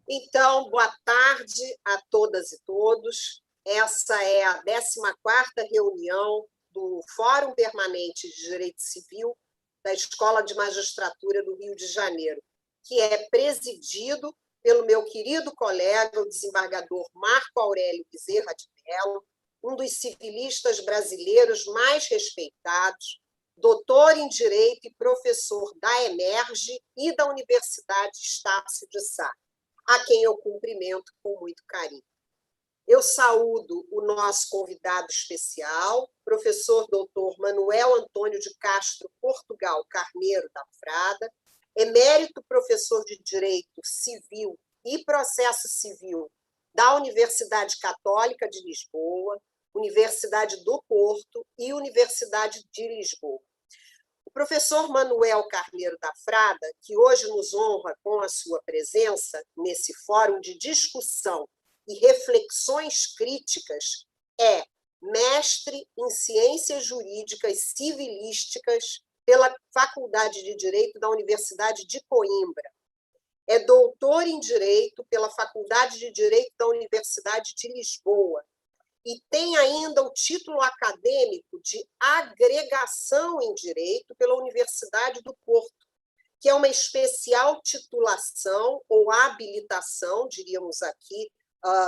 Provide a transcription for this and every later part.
Então, boa tarde a todas e todos. Essa é a 14ª reunião do Fórum Permanente de Direito Civil da Escola de Magistratura do Rio de Janeiro, que é presidido pelo meu querido colega, o desembargador Marco Aurélio Bezerra de Mello, um dos civilistas brasileiros mais respeitados, doutor em Direito e professor da EMERGE e da Universidade Estácio de Sá, a quem eu cumprimento com muito carinho. Eu saúdo o nosso convidado especial, professor doutor Manuel Antônio de Castro Portugal Carneiro da Frada, emérito professor de Direito Civil e Processo Civil da Universidade Católica de Lisboa, Universidade do Porto e Universidade de Lisboa. O professor Manuel Carneiro da Frada, que hoje nos honra com a sua presença nesse fórum de discussão e reflexões críticas, é mestre em Ciências Jurídicas Civilísticas pela Faculdade de Direito da Universidade de Coimbra. É doutor em Direito pela Faculdade de Direito da Universidade de Lisboa e tem ainda o título acadêmico de agregação em Direito pela Universidade do Porto, que é uma especial titulação ou habilitação, diríamos aqui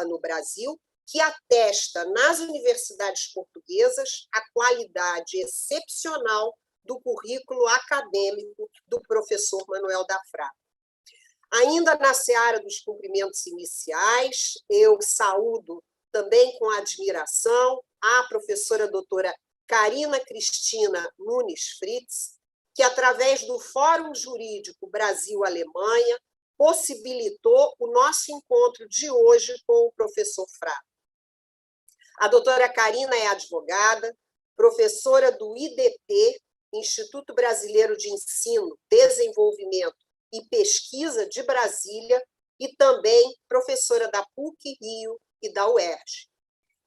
no Brasil, que atesta nas universidades portuguesas a qualidade excepcional do currículo acadêmico do professor Manuel da Frada. Ainda na seara dos cumprimentos iniciais, eu saúdo também com admiração a professora doutora Carina Cristina Nunes Fritz, que, através do Fórum Jurídico Brasil-Alemanha, possibilitou o nosso encontro de hoje com o professor Frada. A doutora Carina é advogada, professora do IDP, Instituto Brasileiro de Ensino, Desenvolvimento e Pesquisa de Brasília, e também professora da PUC-Rio e da UERJ.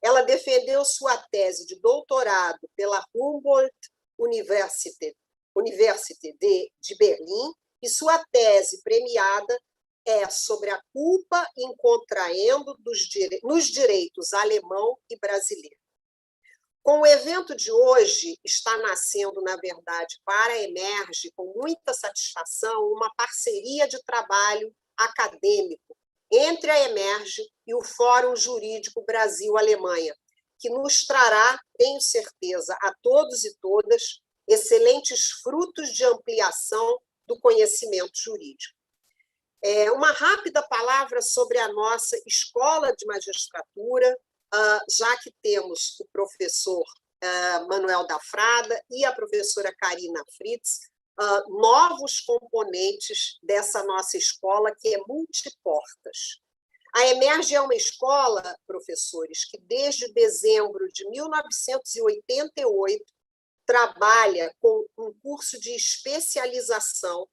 Ela defendeu sua tese de doutorado pela Humboldt University de Berlim, e sua tese premiada é sobre a culpa in contraendo nos direitos alemão e brasileiro. Com o evento de hoje, está nascendo, na verdade, para a EMERGE, com muita satisfação, uma parceria de trabalho acadêmico entre a EMERGE e o Fórum Jurídico Brasil-Alemanha, que nos trará, tenho certeza, a todos e todas, excelentes frutos de ampliação do conhecimento jurídico. Uma rápida palavra sobre a nossa Escola de Magistratura, já que temos o professor Manuel da Frada e a professora Carina Fritz, novos componentes dessa nossa escola, que é multiportas. A EMERGE é uma escola, professores, que desde dezembro de 1988 trabalha com um curso de especialização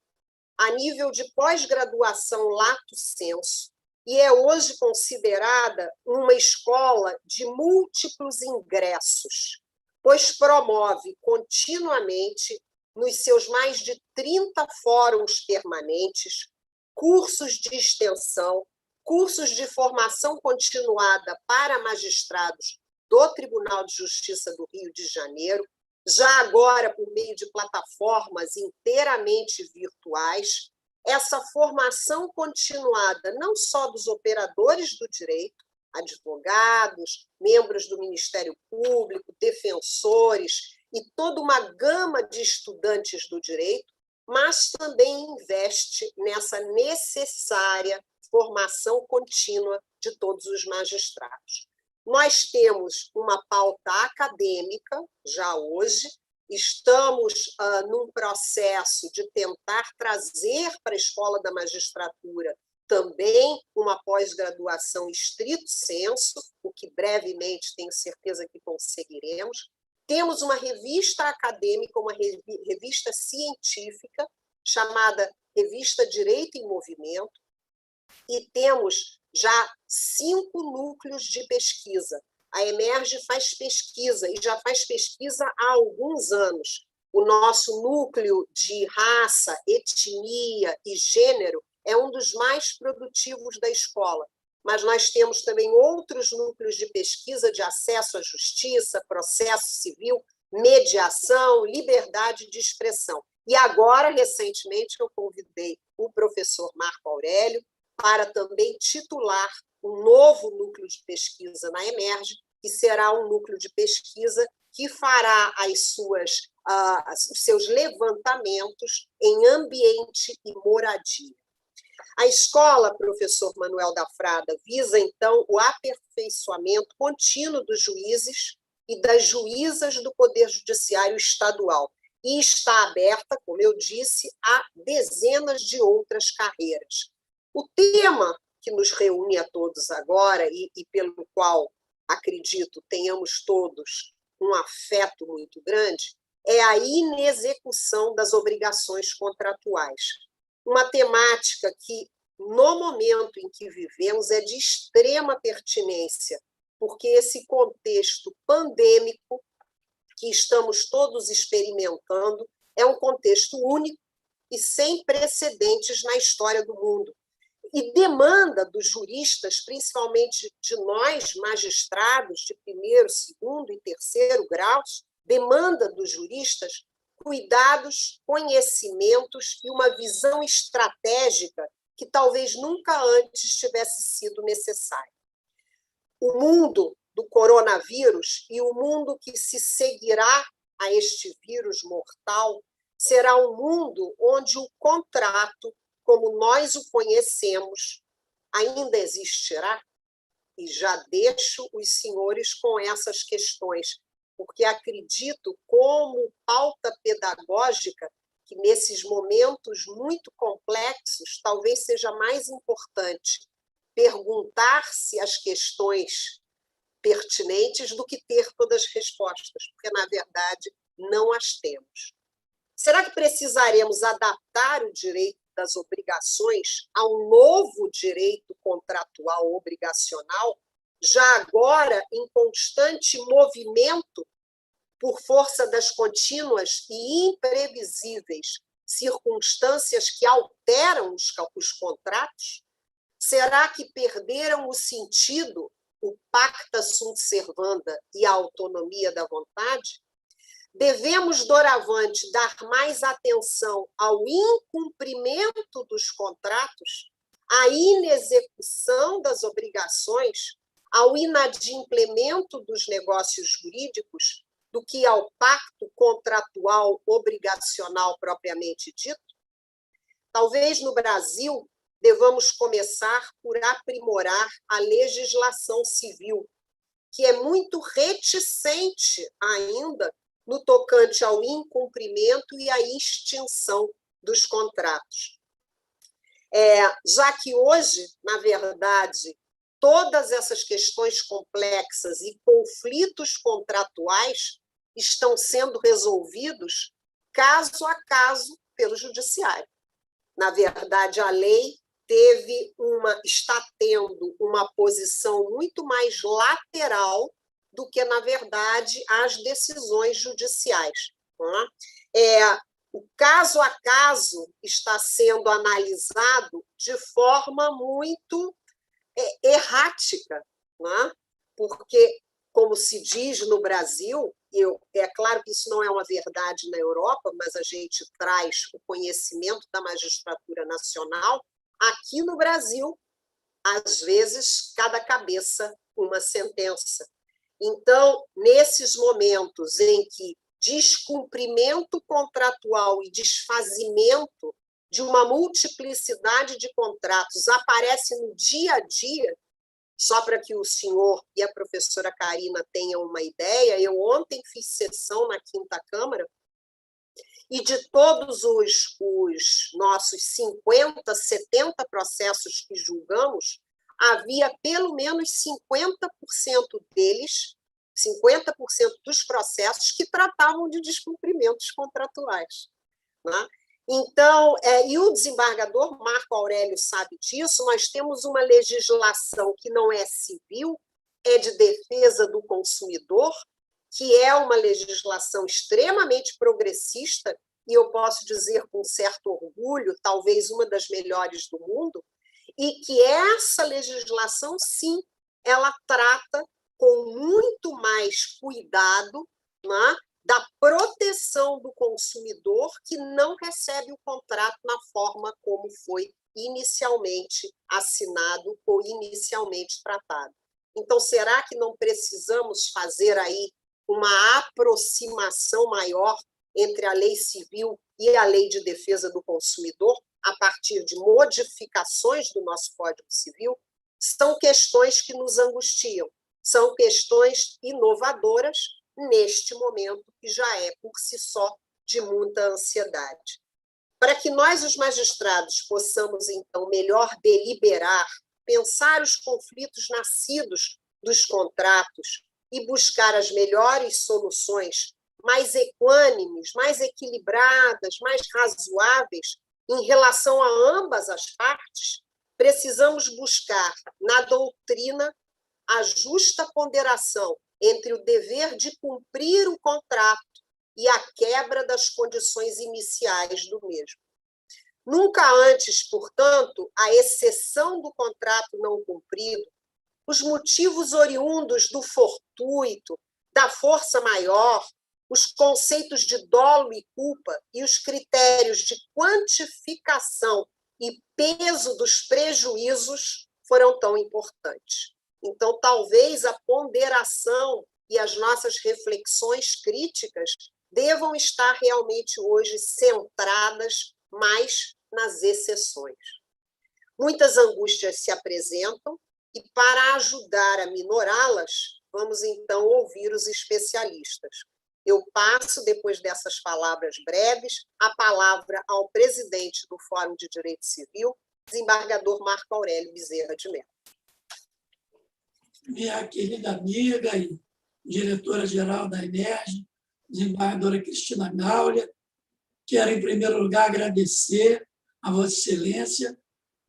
a nível de pós-graduação lato sensu, e é hoje considerada uma escola de múltiplos ingressos, pois promove continuamente, nos seus mais de 30 fóruns permanentes, cursos de extensão, cursos de formação continuada para magistrados do Tribunal de Justiça do Rio de Janeiro, já agora por meio de plataformas inteiramente virtuais, essa formação continuada não só dos operadores do direito, advogados, membros do Ministério Público, defensores e toda uma gama de estudantes do direito, mas também investe nessa necessária formação contínua de todos os magistrados. Nós temos uma pauta acadêmica, já hoje, estamos num processo de tentar trazer para a Escola da Magistratura também uma pós-graduação stricto sensu, o que brevemente tenho certeza que conseguiremos. Temos uma revista acadêmica, uma revista científica, chamada Revista Direito em Movimento, e temos já 5 núcleos de pesquisa. A EMERGE faz pesquisa, e já faz pesquisa há alguns anos. O nosso núcleo de raça, etnia e gênero é um dos mais produtivos da escola, mas nós temos também outros núcleos de pesquisa de acesso à justiça, processo civil, mediação, liberdade de expressão. E agora, recentemente, eu convidei o professor Marco Aurélio para também titular um novo núcleo de pesquisa na Emerge, que será um núcleo de pesquisa que fará os seus levantamentos em ambiente e moradia. A escola, professor Manuel da Frada, visa, então, o aperfeiçoamento contínuo dos juízes e das juízas do Poder Judiciário Estadual, e está aberta, como eu disse, a dezenas de outras carreiras. O tema que nos reúne a todos agora, e pelo qual, acredito, tenhamos todos um afeto muito grande, é a inexecução das obrigações contratuais. Uma temática que, no momento em que vivemos, é de extrema pertinência, porque esse contexto pandêmico que estamos todos experimentando é um contexto único e sem precedentes na história do mundo. E demanda dos juristas, principalmente de nós, magistrados de primeiro, segundo e terceiro graus, demanda dos juristas cuidados, conhecimentos e uma visão estratégica que talvez nunca antes tivesse sido necessária. O mundo do coronavírus e o mundo que se seguirá a este vírus mortal será um mundo onde o contrato, como nós o conhecemos, ainda existirá? E já deixo os senhores com essas questões, porque acredito, como pauta pedagógica, que nesses momentos muito complexos, talvez seja mais importante perguntar-se as questões pertinentes do que ter todas as respostas, porque, na verdade, não as temos. Será que precisaremos adaptar o direito das obrigações a um novo direito contratual obrigacional, já agora em constante movimento por força das contínuas e imprevisíveis circunstâncias que alteram os contratos? Será que perderam o sentido, o pacta sunt servanda e a autonomia da vontade? Devemos, doravante, dar mais atenção ao incumprimento dos contratos, à inexecução das obrigações, ao inadimplemento dos negócios jurídicos, do que ao pacto contratual obrigacional propriamente dito? Talvez no Brasil devamos começar por aprimorar a legislação civil, que é muito reticente ainda no tocante ao incumprimento e à extinção dos contratos. Já que hoje, na verdade, todas essas questões complexas e conflitos contratuais estão sendo resolvidos caso a caso pelo judiciário. Na verdade, a lei está tendo uma posição muito mais lateral do que, na verdade, as decisões judiciais. O caso a caso está sendo analisado de forma muito errática, porque, como se diz no Brasil, é claro que isso não é uma verdade na Europa, mas a gente traz o conhecimento da magistratura nacional, aqui no Brasil, às vezes, cada cabeça uma sentença. Então, nesses momentos em que descumprimento contratual e desfazimento de uma multiplicidade de contratos aparece no dia a dia, só para que o senhor e a professora Karina tenham uma ideia, eu ontem fiz sessão na 5ª Câmara, e de todos os nossos 50, 70 processos que julgamos, havia pelo menos 50% deles, 50% dos processos que tratavam de descumprimentos contratuais. Então, e o desembargador Marco Aurélio sabe disso, nós temos uma legislação que não é civil, é de defesa do consumidor, que é uma legislação extremamente progressista e eu posso dizer com certo orgulho, talvez uma das melhores do mundo, e que essa legislação, sim, ela trata com muito mais cuidado, né, da proteção do consumidor que não recebe o contrato na forma como foi inicialmente assinado ou inicialmente tratado. Então, será que não precisamos fazer aí uma aproximação maior entre a lei civil e a lei de defesa do consumidor, a partir de modificações do nosso Código Civil? São questões que nos angustiam, são questões inovadoras neste momento, que já é, por si só, de muita ansiedade. Para que nós, os magistrados, possamos, então, melhor deliberar, pensar os conflitos nascidos dos contratos e buscar as melhores soluções mais equânimes, mais equilibradas, mais razoáveis em relação a ambas as partes, precisamos buscar na doutrina a justa ponderação entre o dever de cumprir o contrato e a quebra das condições iniciais do mesmo. Nunca antes, portanto, a exceção do contrato não cumprido, os motivos oriundos do fortuito, da força maior, os conceitos de dolo e culpa e os critérios de quantificação e peso dos prejuízos foram tão importantes. Então, talvez a ponderação e as nossas reflexões críticas devam estar realmente hoje centradas mais nas exceções. Muitas angústias se apresentam e, para ajudar a minorá-las, vamos então ouvir os especialistas. Eu passo, depois dessas palavras breves, a palavra ao presidente do Fórum de Direito Civil, desembargador Marco Aurélio Bezerra de Mello. Minha querida amiga e diretora-geral da EMERGE, desembargadora Cristina Gaulia, quero, em primeiro lugar, agradecer a Vossa Excelência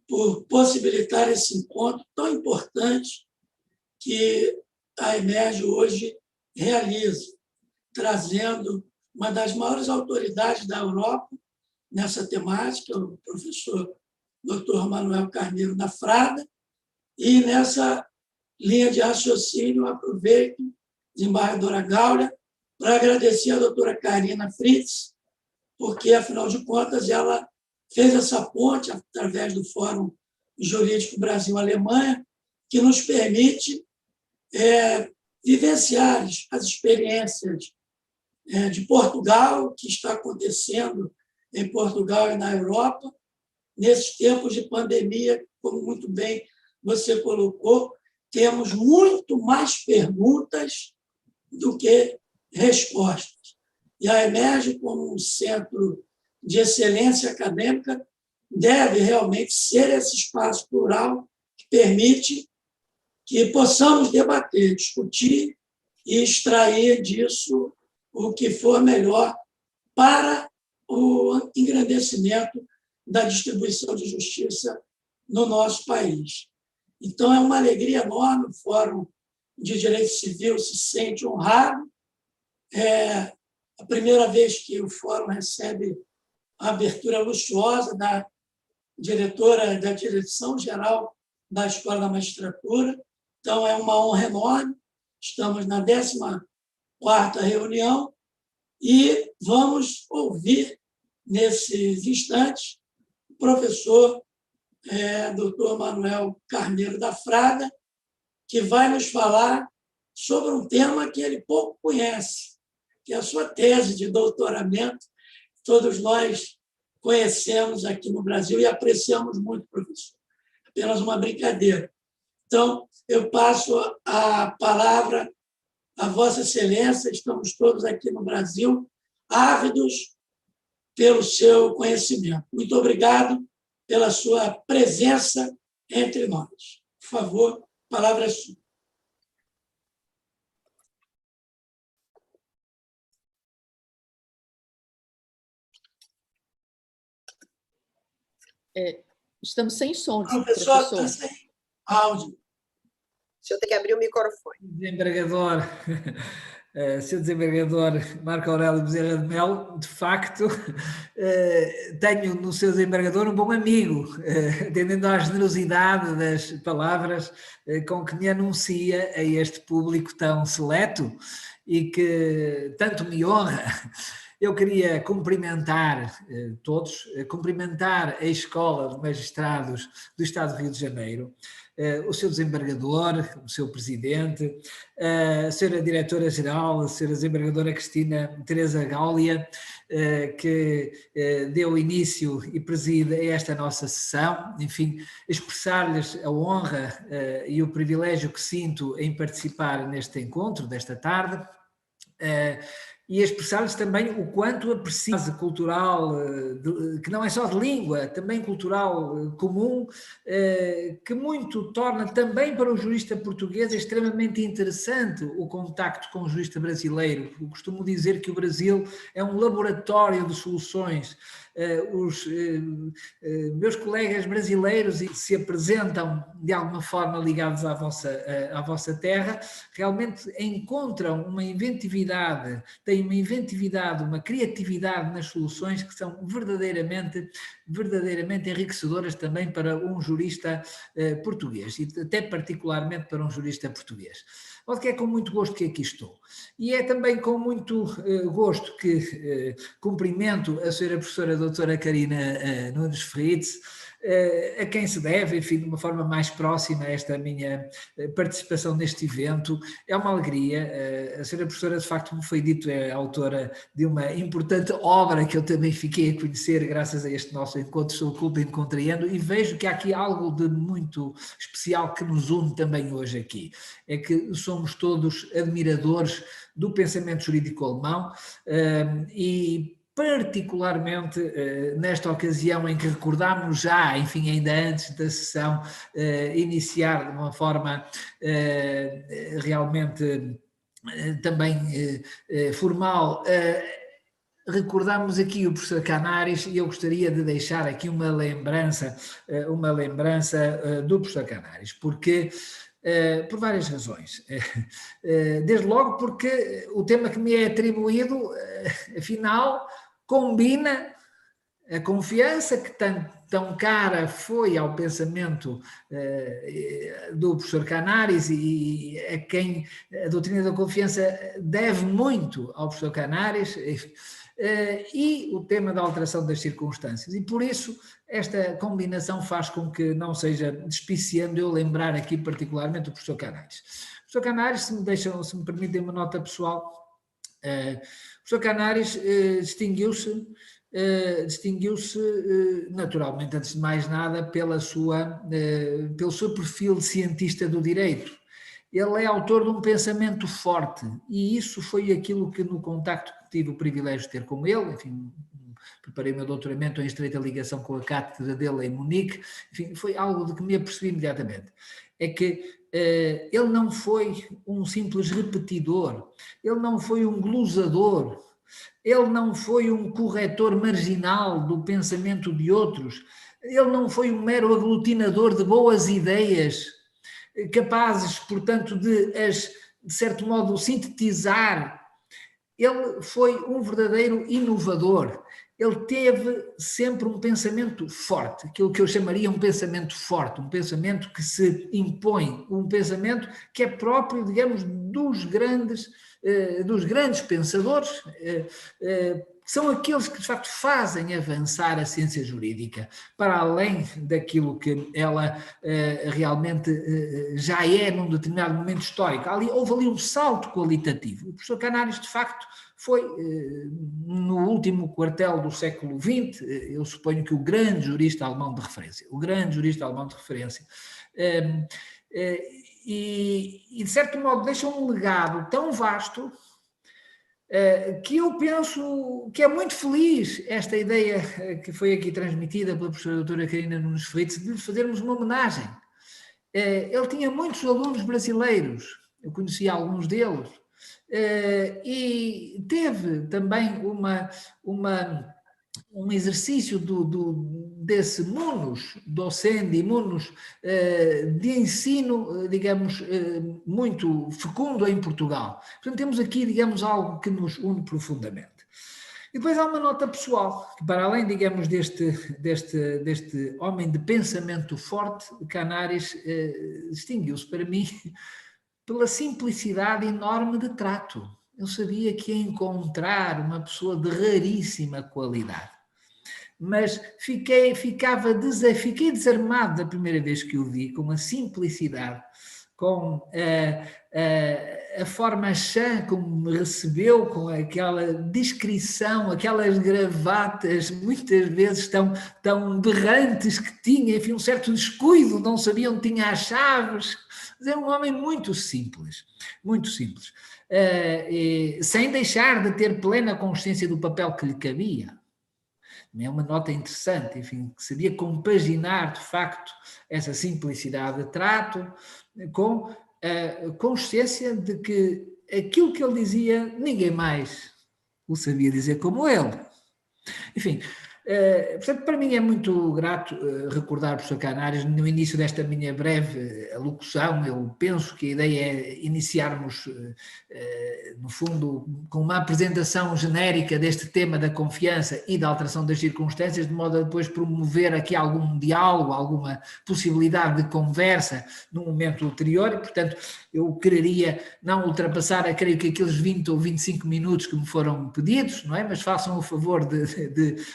por possibilitar esse encontro tão importante que a EMERGE hoje realiza, trazendo uma das maiores autoridades da Europa nessa temática, o professor Dr. Manuel Carneiro da Frada, e nessa linha de raciocínio, aproveito, desembargadora Gaulia, para agradecer a doutora Karina Fritz, porque, afinal de contas, ela fez essa ponte através do Fórum Jurídico Brasil-Alemanha, que nos permite vivenciar as experiências de Portugal, o que está acontecendo em Portugal e na Europa, nesses tempos de pandemia, como muito bem você colocou, temos muito mais perguntas do que respostas. E a EMERGE, como um centro de excelência acadêmica, deve realmente ser esse espaço plural que permite que possamos debater, discutir e extrair disso o que for melhor para o engrandecimento da distribuição de justiça no nosso país. Então, é uma alegria enorme, o Fórum de Direito Civil se sente honrado. É a primeira vez que o Fórum recebe a abertura luxuosa da diretora da Direção-Geral da Escola da Magistratura. Então, é uma honra enorme. Estamos na 14ª reunião e vamos ouvir, nesses instantes, o professor Dr. Manuel Carneiro da Frada, que vai nos falar sobre um tema que ele pouco conhece, que é a sua tese de doutoramento. Todos nós conhecemos aqui no Brasil e apreciamos muito, professor. Apenas uma brincadeira. Então, eu passo a palavra à Vossa Excelência. Estamos todos aqui no Brasil ávidos pelo seu conhecimento. Muito obrigado pela sua presença entre nós. Por favor, a palavra é sua. Estamos sem som, Professor. professor. Está sem áudio. Deixa eu ter que abrir o microfone. Desembargador Sr. Desembargador Marco Aurélio Bezerra de Melo, de facto, tenho no Sr. Desembargador um bom amigo, atendendo à generosidade das palavras com que me anuncia a este público tão seleto e que tanto me honra. Eu queria cumprimentar todos, cumprimentar a Escola de Magistrados do Estado do Rio de Janeiro, o seu desembargador, o seu presidente, a senhora diretora-geral, a senhora desembargadora Cristina Teresa Gáulia, que deu início e preside a esta nossa sessão. Enfim, expressar-lhes a honra e o privilégio que sinto em participar neste encontro desta tarde. E expressar-lhes também o quanto aprecio a base cultural, que não é só de língua, também cultural comum, que muito torna também para o jurista português extremamente interessante o contacto com o jurista brasileiro. Eu costumo dizer que o Brasil é um laboratório de soluções. Os meus colegas brasileiros se apresentam de alguma forma ligados à vossa terra, realmente encontram uma inventividade, têm uma inventividade, uma criatividade nas soluções que são verdadeiramente enriquecedoras também para um jurista português, e até particularmente para um jurista português. De que é com muito gosto que aqui estou. E é também com muito gosto que cumprimento a senhora professora doutora Carina Nunes Fritz, a quem se deve, enfim, de uma forma mais próxima, esta minha participação neste evento. É uma alegria. A senhora professora, de facto, como foi dito, é autora de uma importante obra que eu também fiquei a conhecer graças a este nosso encontro sobre culpa e contrariando, e vejo que há aqui algo de muito especial que nos une também hoje aqui. É que somos todos admiradores do pensamento jurídico alemão e particularmente nesta ocasião em que recordámos já, enfim, ainda antes da sessão iniciar de uma forma realmente também formal, recordámos aqui o professor Canaris, e eu gostaria de deixar aqui uma lembrança do professor Canaris, porque por várias razões. Desde logo porque o tema que me é atribuído, afinal, combina a confiança que tão cara foi ao pensamento do professor Canaris, e a quem a doutrina da confiança deve muito ao professor Canaris, e o tema da alteração das circunstâncias. E por isso esta combinação faz com que não seja despiciando eu lembrar aqui particularmente o professor Canaris. O professor Canaris, se me permitem uma nota pessoal, o professor Canaris distinguiu-se naturalmente, antes de mais nada, pelo seu perfil de cientista do direito. Ele é autor de um pensamento forte, e isso foi aquilo que no contacto que tive o privilégio de ter com ele, enfim, preparei o meu doutoramento em estreita ligação com a cátedra dele em Munique, enfim, foi algo de que me apercebi imediatamente. É que ele não foi um simples repetidor, ele não foi um glosador, ele não foi um corretor marginal do pensamento de outros, ele não foi um mero aglutinador de boas ideias, capazes, portanto, de certo modo, sintetizar. Ele foi um verdadeiro inovador. Ele teve sempre um pensamento forte, aquilo que eu chamaria um pensamento forte, um pensamento que se impõe, um pensamento que é próprio, digamos, dos grandes pensadores, são aqueles que de facto fazem avançar a ciência jurídica para além daquilo que ela realmente já é num determinado momento histórico. Houve ali um salto qualitativo. O professor Canaris, de facto, foi no último quartel do século XX, eu suponho que o grande jurista alemão de referência, e de certo modo deixa um legado tão vasto que eu penso que é muito feliz esta ideia que foi aqui transmitida pela professora doutora Carina Nunes Fritz, de fazermos uma homenagem. Ele tinha muitos alunos brasileiros, eu conhecia alguns deles, e teve também uma um exercício desse munus docente, munus de ensino, digamos, muito fecundo em Portugal. Portanto, temos aqui, digamos, algo que nos une profundamente. E depois há uma nota pessoal, que para além, digamos, deste homem de pensamento forte, Canaris distinguiu-se para mim pela simplicidade enorme de trato. Eu sabia que ia encontrar uma pessoa de raríssima qualidade. Mas fiquei desarmado da primeira vez que o vi, com a simplicidade, com a forma chã como me recebeu, com aquela discrição, aquelas gravatas muitas vezes tão berrantes que tinha, enfim, um certo descuido, não sabia onde tinha as chaves. Mas era um homem muito simples, sem deixar de ter plena consciência do papel que lhe cabia. É uma nota interessante, enfim, que sabia compaginar, de facto, essa simplicidade de trato com a consciência de que aquilo que ele dizia, ninguém mais o sabia dizer como ele. Enfim, portanto, para mim é muito grato recordar o professor Canaris. No início desta minha breve alocução, eu penso que a ideia é iniciarmos, no fundo, com uma apresentação genérica deste tema da confiança e da alteração das circunstâncias, de modo a depois promover aqui algum diálogo, alguma possibilidade de conversa no momento ulterior, e, portanto, eu quereria não ultrapassar, creio que aqueles 20 ou 25 minutos que me foram pedidos, não é? Mas façam o favor de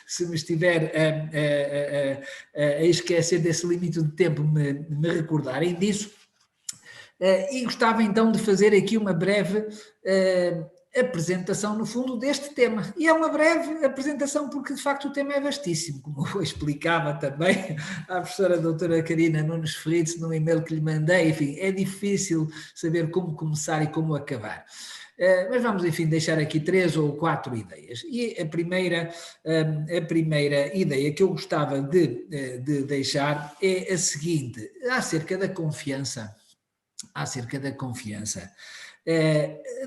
se me estiver a esquecer desse limite de tempo, me recordarem disso. E gostava então de fazer aqui uma breve apresentação, no fundo, deste tema. E é uma breve apresentação porque, de facto, o tema é vastíssimo, como eu explicava também à professora doutora Karina Nunes Fritz no e-mail que lhe mandei. Enfim, é difícil saber como começar e como acabar. Mas vamos, enfim, deixar aqui 3 ou 4 ideias. E a primeira ideia que eu gostava de deixar é a seguinte, acerca da confiança.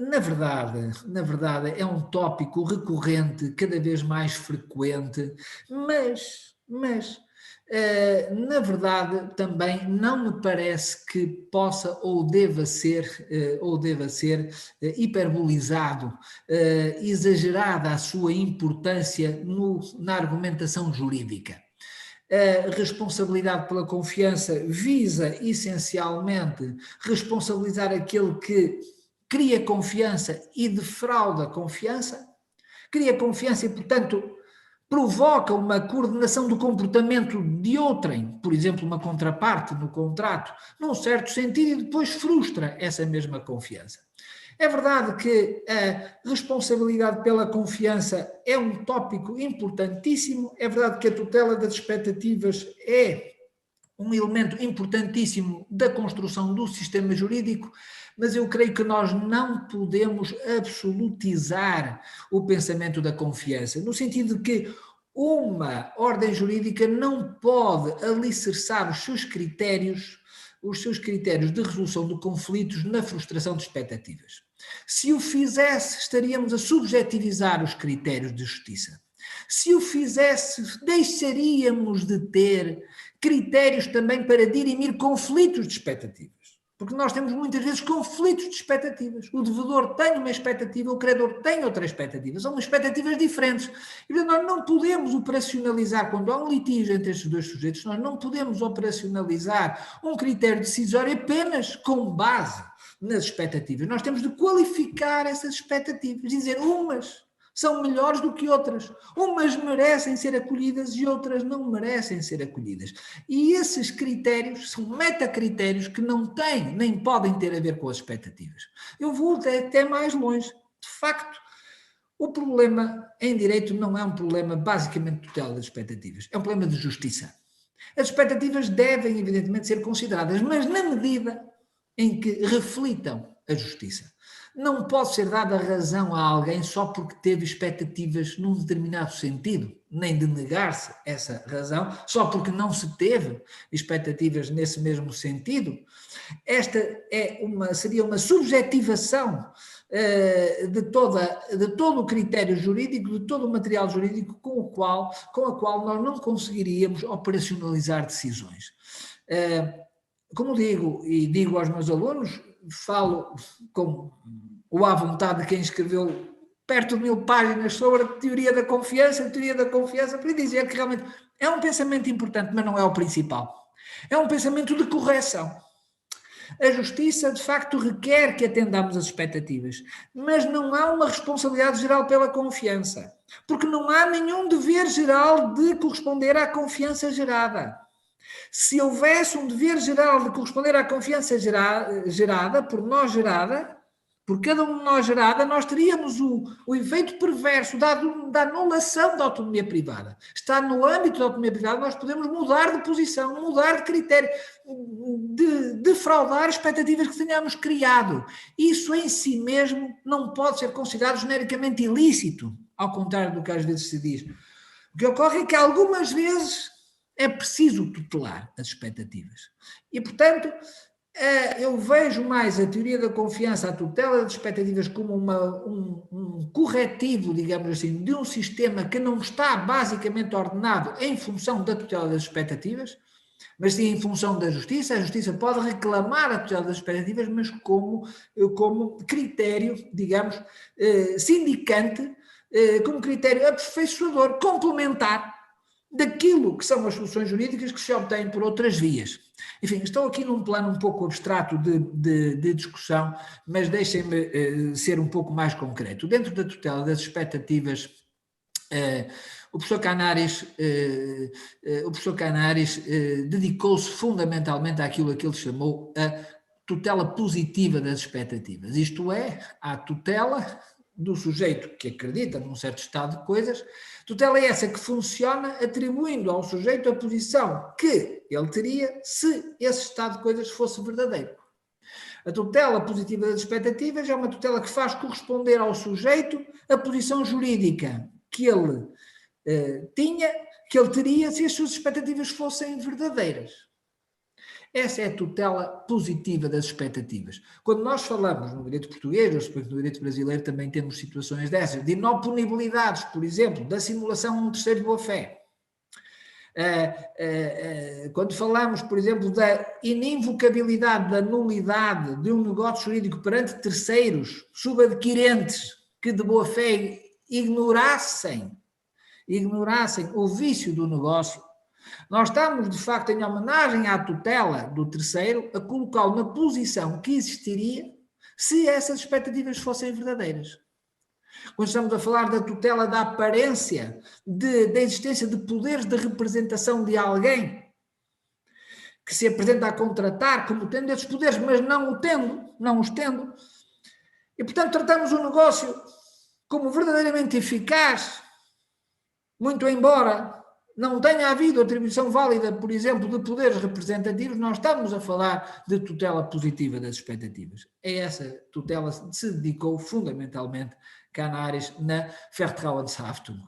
Na verdade, é um tópico recorrente, cada vez mais frequente, mas na verdade também não me parece que possa ou deva ser hiperbolizado, exagerada a sua importância na argumentação jurídica. A responsabilidade pela confiança visa essencialmente responsabilizar aquele que cria confiança e defrauda confiança, cria confiança e, portanto, provoca uma coordenação do comportamento de outrem, por exemplo, uma contraparte no contrato, num certo sentido, e depois frustra essa mesma confiança. É verdade que a responsabilidade pela confiança é um tópico importantíssimo, é verdade que a tutela das expectativas é um elemento importantíssimo da construção do sistema jurídico, mas eu creio que nós não podemos absolutizar o pensamento da confiança, no sentido de que uma ordem jurídica não pode alicerçar os seus critérios de resolução de conflitos na frustração de expectativas. Se o fizesse, estaríamos a subjetivizar os critérios de justiça. Se o fizesse, deixaríamos de ter critérios também para dirimir conflitos de expectativas. Porque nós temos muitas vezes conflitos de expectativas. O devedor tem uma expectativa, o credor tem outra expectativa. São expectativas diferentes. E nós não podemos operacionalizar, quando há um litígio entre estes dois sujeitos, nós não podemos operacionalizar um critério decisório apenas com base nas expectativas. Nós temos de qualificar essas expectativas, dizer umas são melhores do que outras. Umas merecem ser acolhidas e outras não merecem ser acolhidas. E esses critérios são metacritérios que não têm, nem podem ter a ver com as expectativas. Eu vou até mais longe. De facto, o problema em direito não é um problema basicamente de tutela das expectativas. É um problema de justiça. As expectativas devem, evidentemente, ser consideradas, mas na medida em que reflitam a justiça. Não pode ser dada razão a alguém só porque teve expectativas num determinado sentido, nem de negar-se essa razão, só porque não se teve expectativas nesse mesmo sentido. Esta seria uma subjetivação de todo o critério jurídico, de todo o material jurídico com a qual nós não conseguiríamos operacionalizar decisões. Como digo, e digo aos meus alunos, falo com o à vontade de quem escreveu perto de 1000 páginas sobre a teoria da confiança, para dizer que realmente é um pensamento importante, mas não é o principal. É um pensamento de correção. A justiça, de facto, requer que atendamos às expectativas, mas não há uma responsabilidade geral pela confiança, porque não há nenhum dever geral de corresponder à confiança gerada. Se houvesse um dever geral de corresponder à confiança gerada, por nós gerada, por cada um de nós gerada, nós teríamos o efeito perverso da anulação da autonomia privada. Está no âmbito da autonomia privada, nós podemos mudar de posição, mudar de critério, defraudar expectativas que tenhamos criado. Isso em si mesmo não pode ser considerado genericamente ilícito, ao contrário do que às vezes se diz. O que ocorre é que algumas vezes é preciso tutelar as expectativas. E, portanto, eu vejo mais a teoria da confiança, a tutela das expectativas, como um corretivo, digamos assim, de um sistema que não está basicamente ordenado em função da tutela das expectativas, mas sim em função da justiça. A justiça pode reclamar a tutela das expectativas, mas como critério, digamos, sindicante, como critério aperfeiçoador, complementar daquilo que são as soluções jurídicas que se obtêm por outras vias. Enfim, estou aqui num plano um pouco abstrato de discussão, mas deixem-me ser um pouco mais concreto. Dentro da tutela das expectativas, o professor Canaris dedicou-se fundamentalmente àquilo que ele chamou a tutela positiva das expectativas, isto é, à tutela do sujeito que acredita num certo estado de coisas. Tutela é essa que funciona atribuindo ao sujeito a posição que ele teria se esse estado de coisas fosse verdadeiro. A tutela positiva das expectativas é uma tutela que faz corresponder ao sujeito a posição jurídica que ele teria se as suas expectativas fossem verdadeiras. Essa é a tutela positiva das expectativas. Quando nós falamos no direito português, ou suponho que no direito brasileiro também temos situações dessas, de inoponibilidades, por exemplo, da simulação a um terceiro de boa-fé. Quando falamos, por exemplo, da ininvocabilidade, da nulidade de um negócio jurídico perante terceiros, subadquirentes, que de boa-fé ignorassem o vício do negócio, nós estamos, de facto, em homenagem à tutela do terceiro, a colocá-lo na posição que existiria se essas expectativas fossem verdadeiras. Quando estamos a falar da tutela da aparência, da existência de poderes de representação de alguém que se apresenta a contratar como tendo esses poderes, mas não os tendo, e, portanto, tratamos o negócio como verdadeiramente eficaz, muito embora não tenha havido atribuição válida, por exemplo, de poderes representativos, nós estamos a falar de tutela positiva das expectativas. A essa tutela se dedicou fundamentalmente Canaris na Vertrauenshaftung,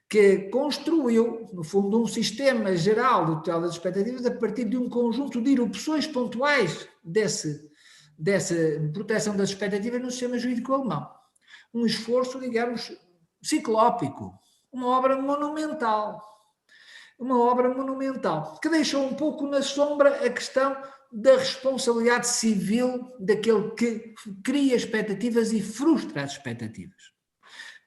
que construiu, no fundo, um sistema geral de tutela das expectativas a partir de um conjunto de erupções pontuais dessa proteção das expectativas no sistema jurídico alemão. Um esforço, digamos, ciclópico, uma obra monumental, que deixou um pouco na sombra a questão da responsabilidade civil daquele que cria expectativas e frustra as expectativas.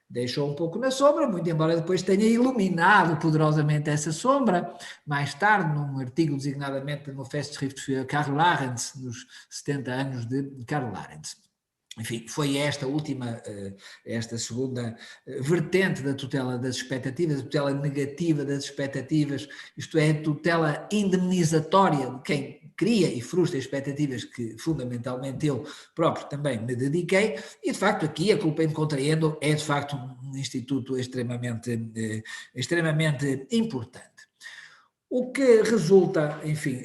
Deixou um pouco na sombra, muito embora depois tenha iluminado poderosamente essa sombra, mais tarde, num artigo designadamente no Festschrift für Karl Lahrens, nos 70 anos de Karl Lahrens. Enfim, foi esta segunda vertente da tutela das expectativas, a tutela negativa das expectativas, isto é, a tutela indemnizatória de quem cria e frustra expectativas que fundamentalmente eu próprio também me dediquei, e de facto aqui a culpa in contraendo é de facto um instituto extremamente importante. O que resulta, enfim,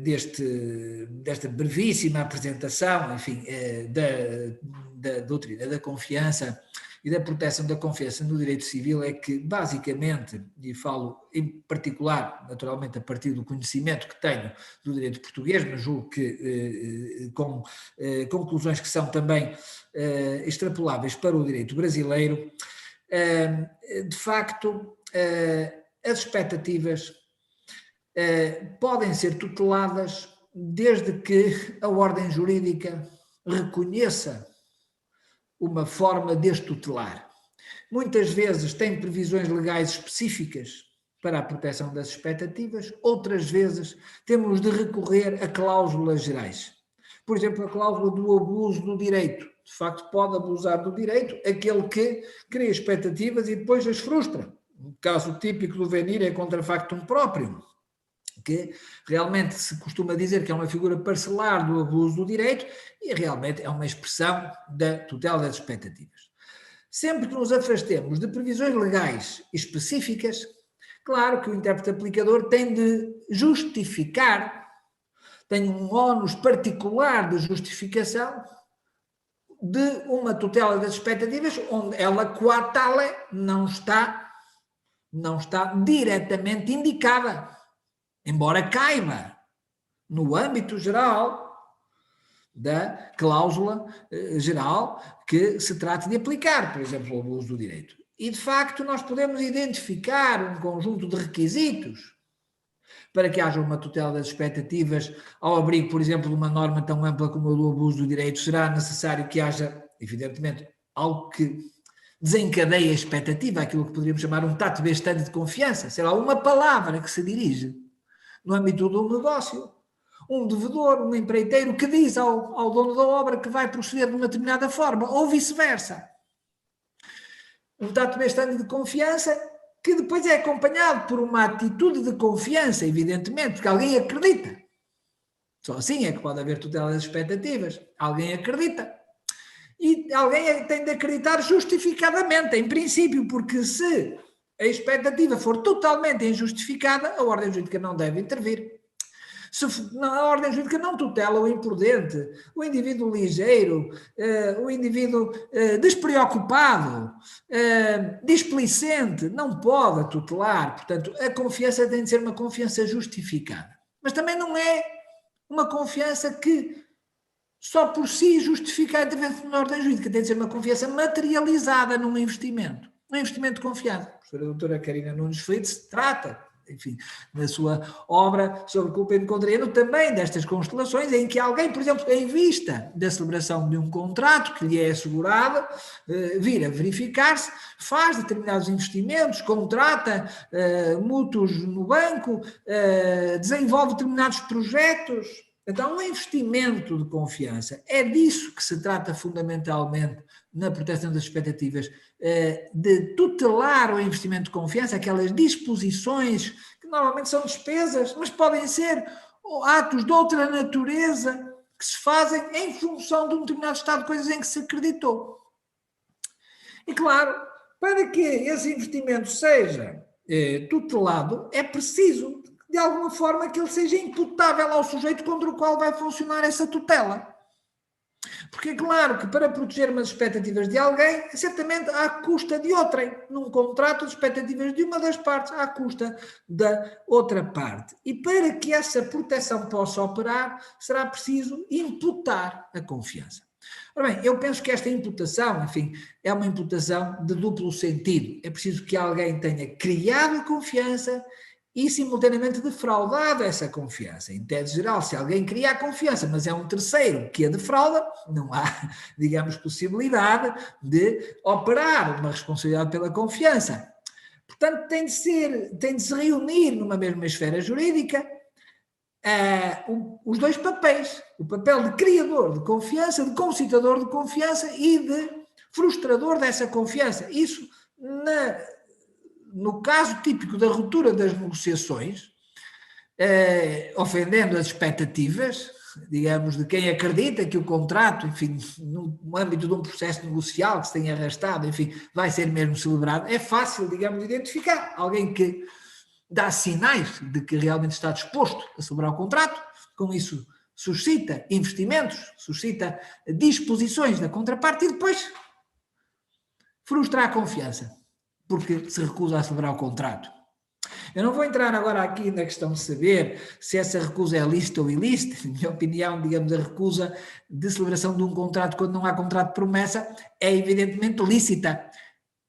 desta brevíssima apresentação, enfim, da doutrina da confiança e da proteção da confiança no direito civil é que, basicamente, e falo em particular, naturalmente, a partir do conhecimento que tenho do direito português, mas julgo que com conclusões que são também extrapoláveis para o direito brasileiro, de facto, as expectativas podem ser tuteladas desde que a ordem jurídica reconheça uma forma de as tutelar. Muitas vezes tem previsões legais específicas para a proteção das expectativas, outras vezes temos de recorrer a cláusulas gerais. Por exemplo, a cláusula do abuso do direito. De facto, pode abusar do direito aquele que cria expectativas e depois as frustra. O caso típico do venir é contra factum próprio, que realmente se costuma dizer que é uma figura parcelar do abuso do direito e realmente é uma expressão da tutela das expectativas. Sempre que nos afastemos de previsões legais específicas, claro que o intérprete aplicador tem de justificar, tem um ónus particular de justificação de uma tutela das expectativas onde ela, qua tale, não está diretamente indicada, embora caiba no âmbito geral da cláusula geral que se trata de aplicar, por exemplo, o abuso do direito. E, de facto, nós podemos identificar um conjunto de requisitos para que haja uma tutela das expectativas ao abrigo, por exemplo, de uma norma tão ampla como a do abuso do direito. Será necessário que haja, evidentemente, algo que desencadeie a expectativa, aquilo que poderíamos chamar um tato bastante de confiança, será uma palavra que se dirige no âmbito de um negócio, um devedor, um empreiteiro que diz ao dono da obra que vai proceder de uma determinada forma, ou vice-versa. Um tato bastante de confiança que depois é acompanhado por uma atitude de confiança, evidentemente, porque alguém acredita. Só assim é que pode haver tutela das expectativas. Alguém acredita. E alguém tem de acreditar justificadamente, em princípio, porque se a expectativa for totalmente injustificada, a ordem jurídica não deve intervir. Se a ordem jurídica não tutela o imprudente, o indivíduo ligeiro, o indivíduo despreocupado, displicente, não pode tutelar. Portanto, a confiança tem de ser uma confiança justificada. Mas também não é uma confiança que só por si justifica a intervenção da ordem jurídica. Tem de ser uma confiança materializada num investimento confiado. A professora doutora Karina Nunes Fritz trata, enfim, na sua obra sobre culpa e contrariando também destas constelações em que alguém, por exemplo, em vista da celebração de um contrato que lhe é assegurado, vir a verificar-se, faz determinados investimentos, contrata mútuos no banco, desenvolve determinados projetos. Então, o investimento de confiança é disso que se trata fundamentalmente na proteção das expectativas, de tutelar o investimento de confiança, aquelas disposições que normalmente são despesas, mas podem ser atos de outra natureza que se fazem em função de um determinado estado de coisas em que se acreditou. E claro, para que esse investimento seja tutelado, é preciso de alguma forma que ele seja imputável ao sujeito contra o qual vai funcionar essa tutela. Porque é claro que para proteger umas expectativas de alguém, certamente à custa de outrem, num contrato, as expectativas de uma das partes à custa da outra parte. E para que essa proteção possa operar, será preciso imputar a confiança. Ora bem, eu penso que esta imputação, enfim, é uma imputação de duplo sentido. É preciso que alguém tenha criado a confiança e simultaneamente defraudado essa confiança. Em tese geral, se alguém cria a confiança, mas é um terceiro que a defrauda, não há, digamos, possibilidade de operar uma responsabilidade pela confiança. Portanto, tem de se reunir numa mesma esfera jurídica os dois papéis, o papel de criador de confiança, de concitador de confiança e de frustrador dessa confiança. Isso no caso típico da ruptura das negociações, ofendendo as expectativas, digamos, de quem acredita que o contrato, enfim, no âmbito de um processo negocial que se tenha arrastado, enfim, vai ser mesmo celebrado, é fácil, digamos, identificar alguém que dá sinais de que realmente está disposto a celebrar o contrato, com isso suscita investimentos, suscita disposições da contraparte e depois frustra a confiança, porque se recusa a celebrar o contrato. Eu não vou entrar agora aqui na questão de saber se essa recusa é lícita ou ilícita. Na minha opinião, digamos, a recusa de celebração de um contrato quando não há contrato de promessa é evidentemente lícita.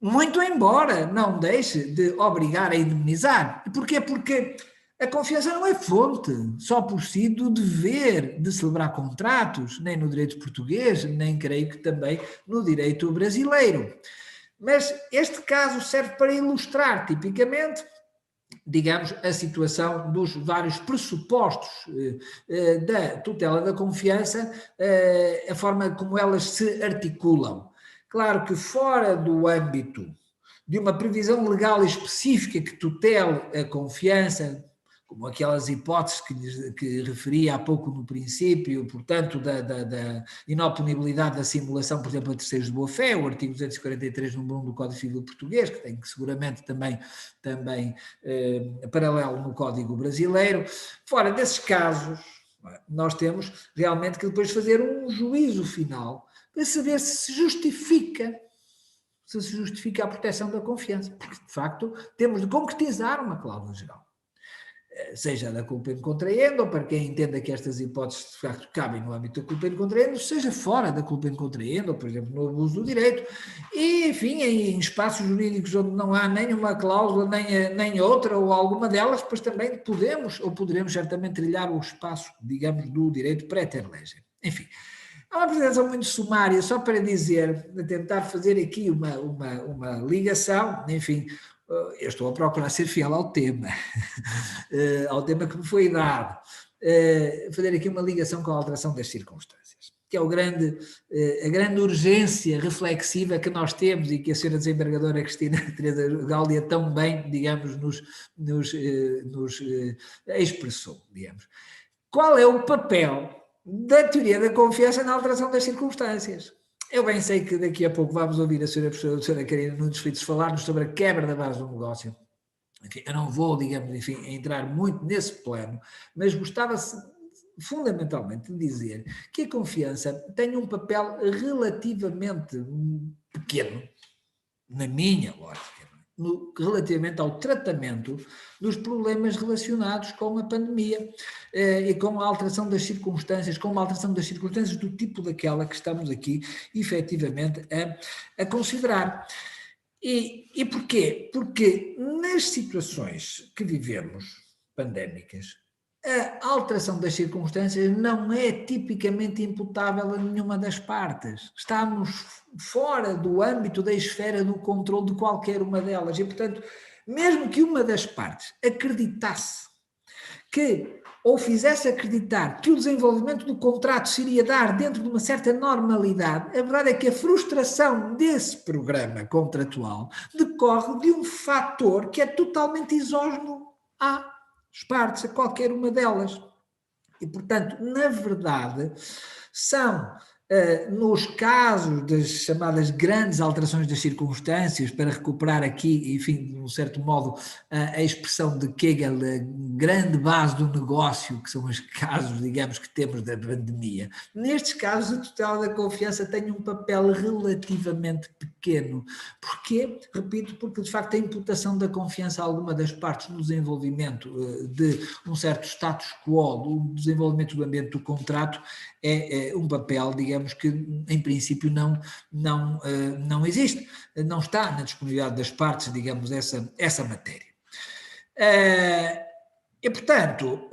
Muito embora não deixe de obrigar a indemnizar. Porquê? Porque a confiança não é fonte, só por si, do dever de celebrar contratos, nem no direito português, nem creio que também no direito brasileiro. Mas este caso serve para ilustrar, tipicamente, digamos, a situação dos vários pressupostos da tutela da confiança, a forma como elas se articulam. Claro que fora do âmbito de uma previsão legal específica que tutele a confiança, como aquelas hipóteses que referi há pouco no princípio, portanto, da inoponibilidade da simulação, por exemplo, a terceiros de boa-fé, o artigo 243, número 1 do Código Civil Português, que tem seguramente também paralelo no Código Brasileiro. Fora desses casos, nós temos realmente que depois fazer um juízo final para saber se justifica a proteção da confiança, porque, de facto, temos de concretizar uma cláusula geral. Seja da culpa in contraendo, ou para quem entenda que estas hipóteses de facto cabem no âmbito da culpa in contraendo, seja fora da culpa in contraendo, ou por exemplo no abuso do direito, e enfim, em espaços jurídicos onde não há nenhuma cláusula, nem outra, ou alguma delas, pois também poderemos certamente trilhar o espaço, digamos, do direito praeter legem. Enfim, há uma apresentação muito sumária, só para dizer, tentar fazer aqui uma ligação, enfim. Eu estou a procurar ser fiel ao tema que me foi dado, fazer aqui uma ligação com a alteração das circunstâncias, que é a grande urgência reflexiva que nós temos e que a senhora desembargadora Cristina Teresa Gáudia tão bem, digamos, nos expressou, digamos. Qual é o papel da teoria da confiança na alteração das circunstâncias? Eu bem sei que daqui a pouco vamos ouvir a senhora professora doutora Karina Nunes Fritos falar-nos sobre a quebra da base do negócio. Enfim, eu não vou, digamos, enfim, entrar muito nesse plano, mas gostava fundamentalmente de dizer que a confiança tem um papel relativamente pequeno, na minha lógica, relativamente ao tratamento dos problemas relacionados com a pandemia e com a alteração das circunstâncias, com uma alteração das circunstâncias do tipo daquela que estamos aqui efetivamente a considerar. E porquê? Porque nas situações que vivemos pandémicas, a alteração das circunstâncias não é tipicamente imputável a nenhuma das partes. Estamos fora do âmbito da esfera do controle de qualquer uma delas. E, portanto, mesmo que uma das partes acreditasse que, ou fizesse acreditar que o desenvolvimento do contrato se iria dar dentro de uma certa normalidade, a verdade é que a frustração desse programa contratual decorre de um fator que é totalmente exógeno às partes, a qualquer uma delas. E, portanto, na verdade, são, nos casos das chamadas grandes alterações das circunstâncias, para recuperar aqui, enfim, de um certo modo, a expressão de Hegel, a grande base do negócio, que são os casos, digamos, que temos da pandemia. Nestes casos, a tutela da confiança tem um papel relativamente pequeno. Porquê? Repito, porque de facto a imputação da confiança a alguma das partes no desenvolvimento de um certo status quo, do desenvolvimento do ambiente do contrato, é um papel, digamos, que em princípio não existe, não está na disponibilidade das partes, digamos, essa matéria. E portanto,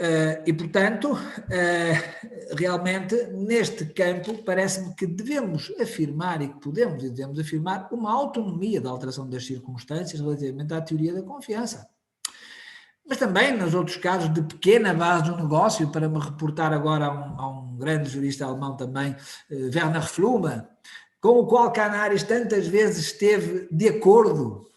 realmente, neste campo, parece-me que devemos afirmar, e que podemos e devemos afirmar, uma autonomia da alteração das circunstâncias relativamente à teoria da confiança. Mas também nos outros casos de pequena base do negócio, para me reportar agora a um grande jurista alemão também, Werner Flume, com o qual Canaris tantas vezes esteve de acordo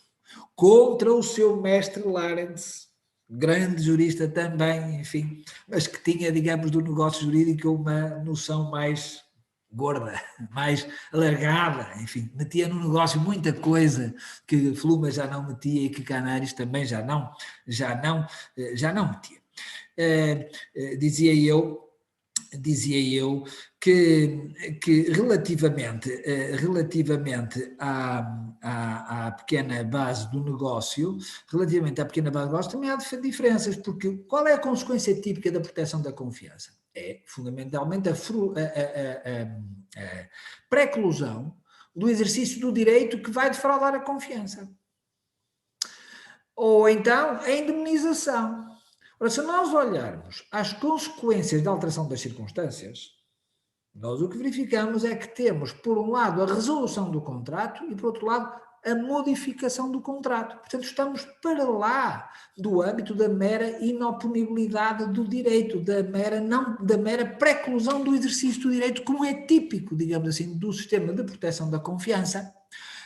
contra o seu mestre Lawrence, grande jurista também, enfim, mas que tinha, digamos, do negócio jurídico uma noção mais gorda, mais alargada, enfim, metia no negócio muita coisa que Fluma já não metia e que Canários também já não metia. Dizia eu que relativamente à pequena base do negócio, também há diferenças, porque qual é a consequência típica da proteção da confiança? É, fundamentalmente, a preclusão do exercício do direito que vai defraudar a confiança. Ou então, a indemnização. Ora, se nós olharmos às consequências da alteração das circunstâncias, nós o que verificamos é que temos, por um lado, a resolução do contrato e, por outro lado, a modificação do contrato. Portanto, estamos para lá do âmbito da mera inoponibilidade do direito, da mera preclusão do exercício do direito, como é típico, digamos assim, do sistema de proteção da confiança.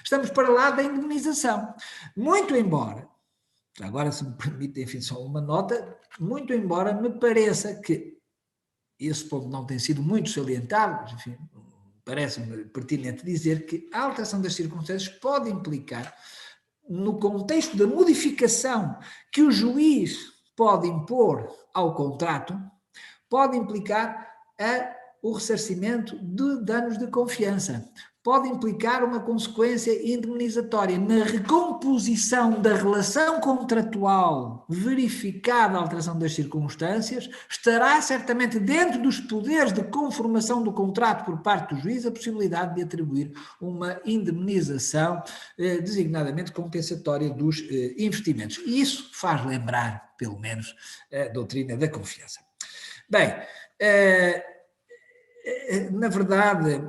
Estamos para lá da indemnização. Muito embora, agora se me permite, enfim, só uma nota, muito embora me pareça que esse ponto não tem sido muito salientado, mas, enfim, parece-me pertinente dizer que a alteração das circunstâncias pode implicar, no contexto da modificação que o juiz pode impor ao contrato, pode implicar o ressarcimento de danos de confiança, pode implicar uma consequência indemnizatória na recomposição da relação contratual verificada a alteração das circunstâncias. Estará certamente dentro dos poderes de conformação do contrato por parte do juiz a possibilidade de atribuir uma indemnização designadamente compensatória dos investimentos. E isso faz lembrar, pelo menos, a doutrina da confiança. Bem, na verdade,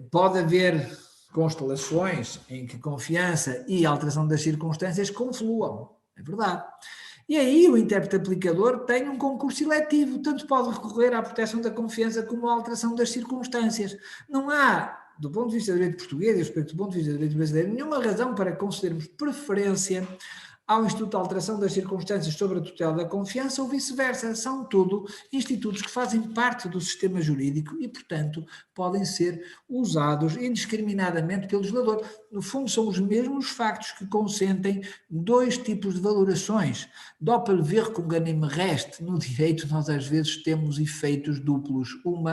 pode haver constelações em que confiança e alteração das circunstâncias confluam, é verdade. E aí o intérprete aplicador tem um concurso seletivo, tanto pode recorrer à proteção da confiança como à alteração das circunstâncias. Não há, do ponto de vista do direito português e do ponto de vista do direito brasileiro, nenhuma razão para concedermos preferência ao Instituto de Alteração das Circunstâncias sobre a tutela da confiança ou vice-versa. São tudo institutos que fazem parte do sistema jurídico e, portanto, podem ser usados indiscriminadamente pelo legislador. No fundo, são os mesmos factos que consentem dois tipos de valorações. Doppelwirkungen im Recht. No direito, nós às vezes temos efeitos duplos. Um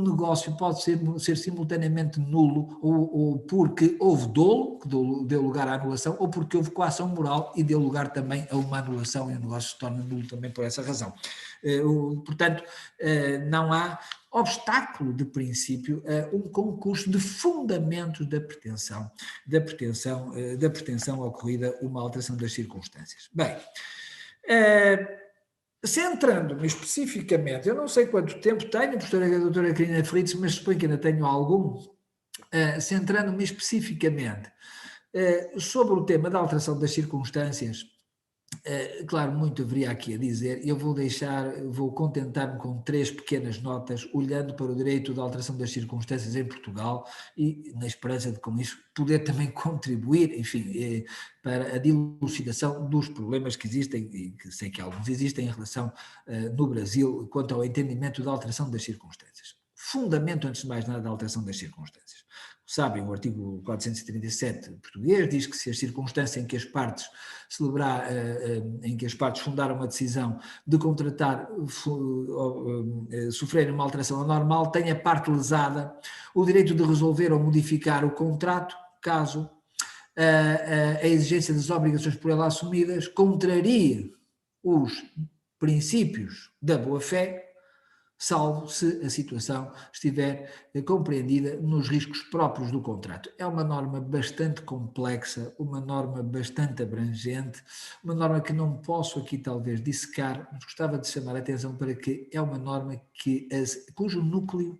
negócio pode ser simultaneamente nulo ou porque houve dolo, que deu lugar à anulação, ou porque houve coação moral e deu lugar também a uma anulação e o negócio se torna nulo também por essa razão. Portanto, não há obstáculo de princípio a um concurso de fundamentos da pretensão ocorrida uma alteração das circunstâncias. Bem, centrando-me especificamente, eu não sei quanto tempo tenho, professora doutora Carina Fritz, mas suponho que ainda tenho algum, centrando-me especificamente sobre o tema da alteração das circunstâncias. Claro, muito haveria aqui a dizer. Eu vou contentar-me com 3 pequenas notas, olhando para o direito da alteração das circunstâncias em Portugal e na esperança de, com isso, poder também contribuir, enfim, para a dilucidação dos problemas que existem, e que sei que alguns existem em relação no Brasil, quanto ao entendimento da alteração das circunstâncias. Fundamento, antes de mais nada, da alteração das circunstâncias. Sabem, o artigo 437 português diz que se a circunstância em que as partes fundaram uma decisão de contratar sofrerem uma alteração anormal, tem a parte lesada o direito de resolver ou modificar o contrato, caso a exigência das obrigações por ela assumidas contrarie os princípios da boa-fé, salvo se a situação estiver compreendida nos riscos próprios do contrato. É uma norma bastante complexa, uma norma bastante abrangente, uma norma que não posso aqui talvez dissecar, mas gostava de chamar a atenção para que é uma norma cujo núcleo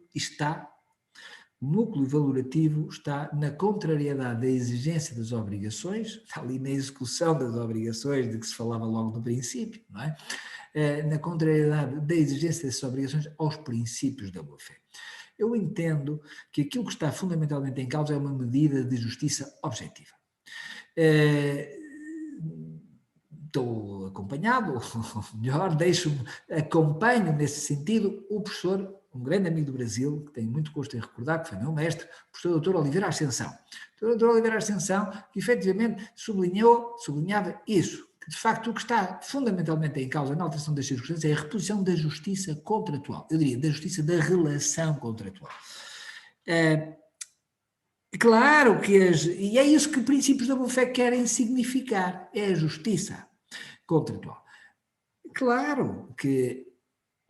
valorativo está na contrariedade da exigência das obrigações, está ali na execução das obrigações de que se falava logo no princípio, não é? Na contrariedade da exigência dessas obrigações aos princípios da boa-fé. Eu entendo que aquilo que está fundamentalmente em causa é uma medida de justiça objetiva. Estou acompanhado, ou melhor, acompanho nesse sentido o professor um grande amigo do Brasil, que tenho muito gosto em recordar, que foi meu mestre, o professor Dr. Oliveira Ascensão. O Dr. Oliveira Ascensão, que efetivamente sublinhava isso, que de facto o que está fundamentalmente em causa na alteração das circunstâncias é a reposição da justiça contratual. Eu diria, da justiça da relação contratual. Claro que e é isso que os princípios da Bufé querem significar, é a justiça contratual. Claro que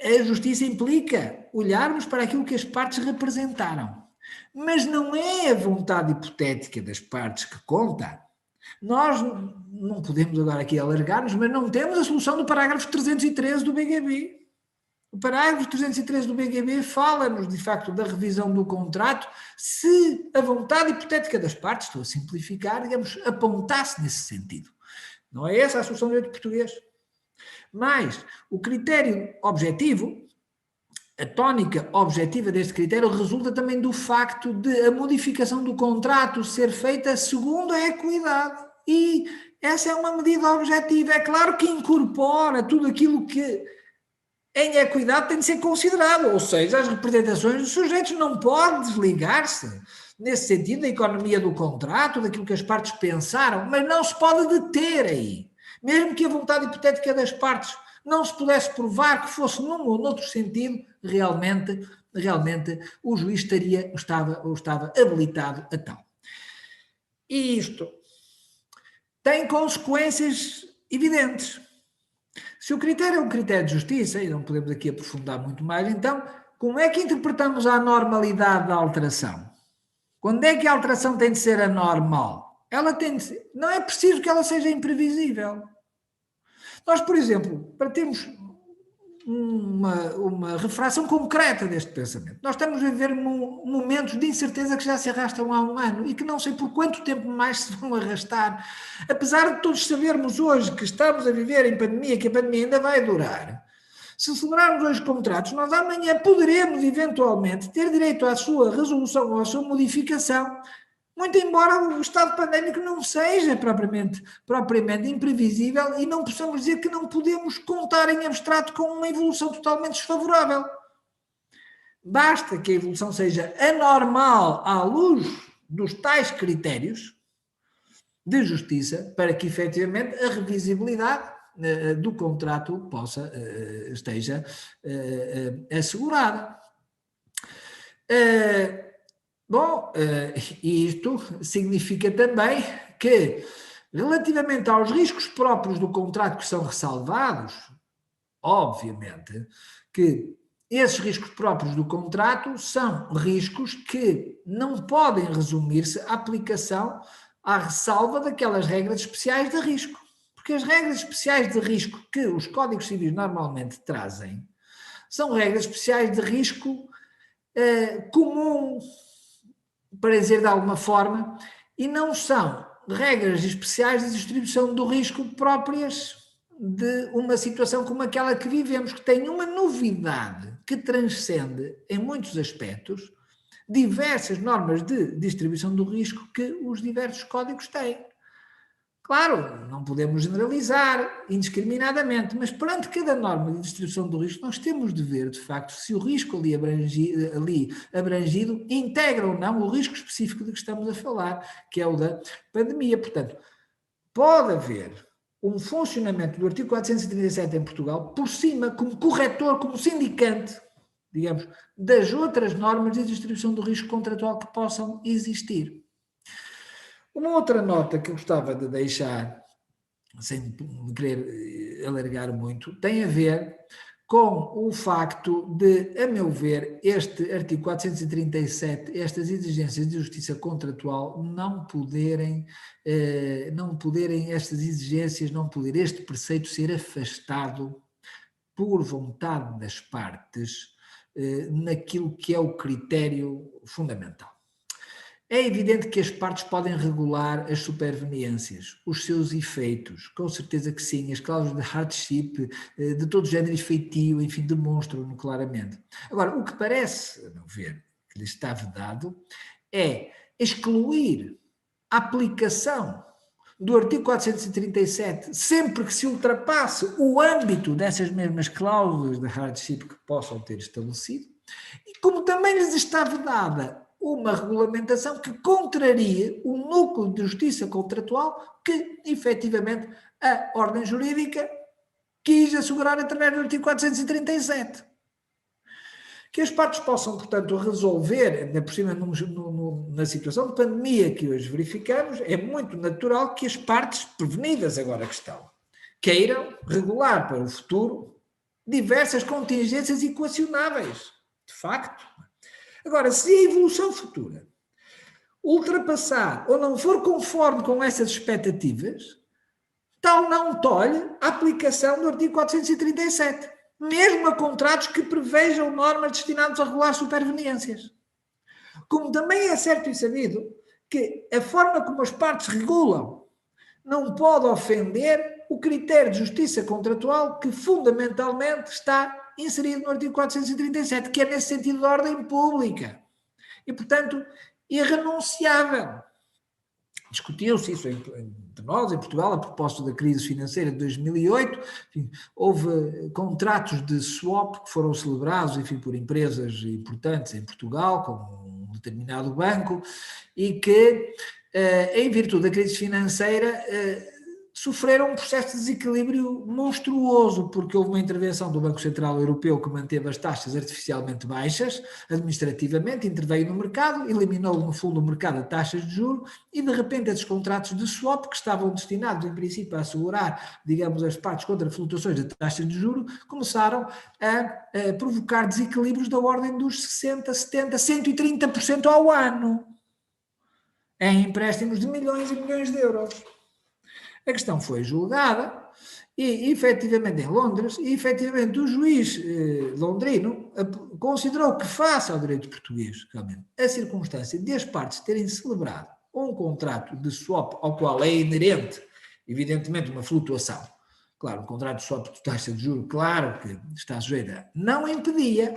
a justiça implica olharmos para aquilo que as partes representaram, mas não é a vontade hipotética das partes que conta. Nós não podemos agora aqui alargar-nos, mas não temos a solução do parágrafo 313 do BGB. O parágrafo 313 do BGB fala-nos, de facto, da revisão do contrato se a vontade hipotética das partes, estou a simplificar, digamos, apontasse nesse sentido. Não é essa a solução do direito português. Mas o critério objetivo, a tónica objetiva deste critério resulta também do facto de a modificação do contrato ser feita segundo a equidade. E essa é uma medida objetiva. É claro que incorpora tudo aquilo que em equidade tem de ser considerado, ou seja, as representações dos sujeitos não podem desligar-se, nesse sentido, da economia do contrato, daquilo que as partes pensaram, mas não se pode deter aí. Mesmo que a vontade hipotética das partes não se pudesse provar que fosse num ou noutro sentido, realmente o juiz estava habilitado a tal. E isto tem consequências evidentes. Se o critério é um critério de justiça, e não podemos aqui aprofundar muito mais, então, como é que interpretamos a anormalidade da alteração? Quando é que a alteração tem de ser anormal? Ela tem de ser, não é preciso que ela seja imprevisível. Nós, por exemplo, para termos uma refração concreta deste pensamento, nós estamos a viver momentos de incerteza que já se arrastam há um ano e que não sei por quanto tempo mais se vão arrastar. Apesar de todos sabermos hoje que estamos a viver em pandemia, que a pandemia ainda vai durar, se celebrarmos hoje contratos, nós amanhã poderemos eventualmente ter direito à sua resolução ou à sua modificação, muito embora o estado pandémico não seja propriamente imprevisível e não possamos dizer que não podemos contar em abstrato com uma evolução totalmente desfavorável. Basta que a evolução seja anormal à luz dos tais critérios de justiça para que efetivamente a revisibilidade do contrato esteja assegurada. E isto significa também que, relativamente aos riscos próprios do contrato que são ressalvados, obviamente que esses riscos próprios do contrato são riscos que não podem resumir-se à aplicação à ressalva daquelas regras especiais de risco. Porque as regras especiais de risco que os códigos civis normalmente trazem são regras especiais de risco comum, para dizer de alguma forma, e não são regras especiais de distribuição do risco próprias de uma situação como aquela que vivemos, que tem uma novidade que transcende, em muitos aspectos, diversas normas de distribuição do risco que os diversos códigos têm. Claro, não podemos generalizar indiscriminadamente, mas perante cada norma de distribuição do risco, nós temos de ver, de facto, se o risco ali abrangido integra ou não o risco específico de que estamos a falar, que é o da pandemia. Portanto, pode haver um funcionamento do artigo 437 em Portugal por cima, como corretor, como sindicante, digamos, das outras normas de distribuição do risco contratual que possam existir. Uma outra nota que eu gostava de deixar, sem me querer alargar muito, tem a ver com o facto de, a meu ver, este artigo 437, estas exigências de justiça contratual não poderem este preceito ser afastado por vontade das partes naquilo que é o critério fundamental. É evidente que as partes podem regular as superveniências, os seus efeitos, com certeza que sim, as cláusulas de hardship, de todo género efetivo, enfim, demonstram-no claramente. Agora, o que parece, a meu ver, que lhe está vedado, é excluir a aplicação do artigo 437, sempre que se ultrapasse o âmbito dessas mesmas cláusulas de hardship que possam ter estabelecido, E como também lhes está vedada uma regulamentação que contraria o núcleo de justiça contratual que, efetivamente, a ordem jurídica quis assegurar através do artigo 437. Que as partes possam, portanto, resolver, ainda por cima na situação de pandemia que hoje verificamos, é muito natural que as partes prevenidas agora que estão queiram regular para o futuro diversas contingências equacionáveis, de facto. Agora, se a evolução futura ultrapassar ou não for conforme com essas expectativas, tal não tolhe a aplicação do artigo 437, mesmo a contratos que prevejam normas destinadas a regular superveniências. Como também é certo e sabido que a forma como as partes regulam não pode ofender o critério de justiça contratual que fundamentalmente está inserido no artigo 437, que é nesse sentido de ordem pública. E, portanto, irrenunciável. Discutiu-se isso entre nós, em Portugal, a propósito da crise financeira de 2008. Enfim, houve contratos de swap que foram celebrados, enfim, por empresas importantes em Portugal, como um determinado banco, e que, em virtude da crise financeira, sofreram um processo de desequilíbrio monstruoso, porque houve uma intervenção do Banco Central Europeu que manteve as taxas artificialmente baixas, administrativamente, interveio no mercado, eliminou no fundo o mercado de taxas de juros e de repente esses contratos de swap que estavam destinados em princípio a assegurar, digamos, as partes contra flutuações de taxas de juros, começaram a provocar desequilíbrios da ordem dos 60%, 70%, 130% ao ano, em empréstimos de milhões e milhões de euros. A questão foi julgada e, efetivamente, em Londres, e, efetivamente, o juiz londrino considerou que, face ao direito português, realmente, a circunstância de as partes terem celebrado um contrato de swap ao qual é inerente, evidentemente, uma flutuação. Claro, um contrato de swap de taxa de juros, claro que está sujeito a... Não impedia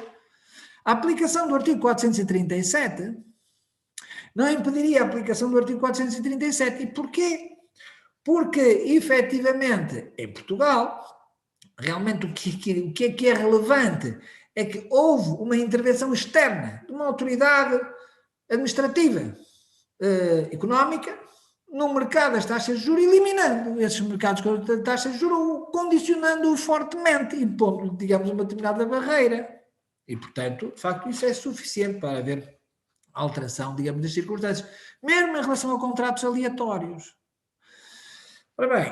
a aplicação do artigo 437, não impediria a aplicação do artigo 437. E porquê? Porque, efetivamente, em Portugal, realmente o que é relevante é que houve uma intervenção externa de uma autoridade administrativa, económica, no mercado das taxas de juros, eliminando esses mercados de taxas de juros, condicionando-o fortemente, impondo, digamos, uma determinada barreira. E, portanto, de facto, isso é suficiente para haver alteração, digamos, das circunstâncias, mesmo em relação a contratos aleatórios. Ora bem,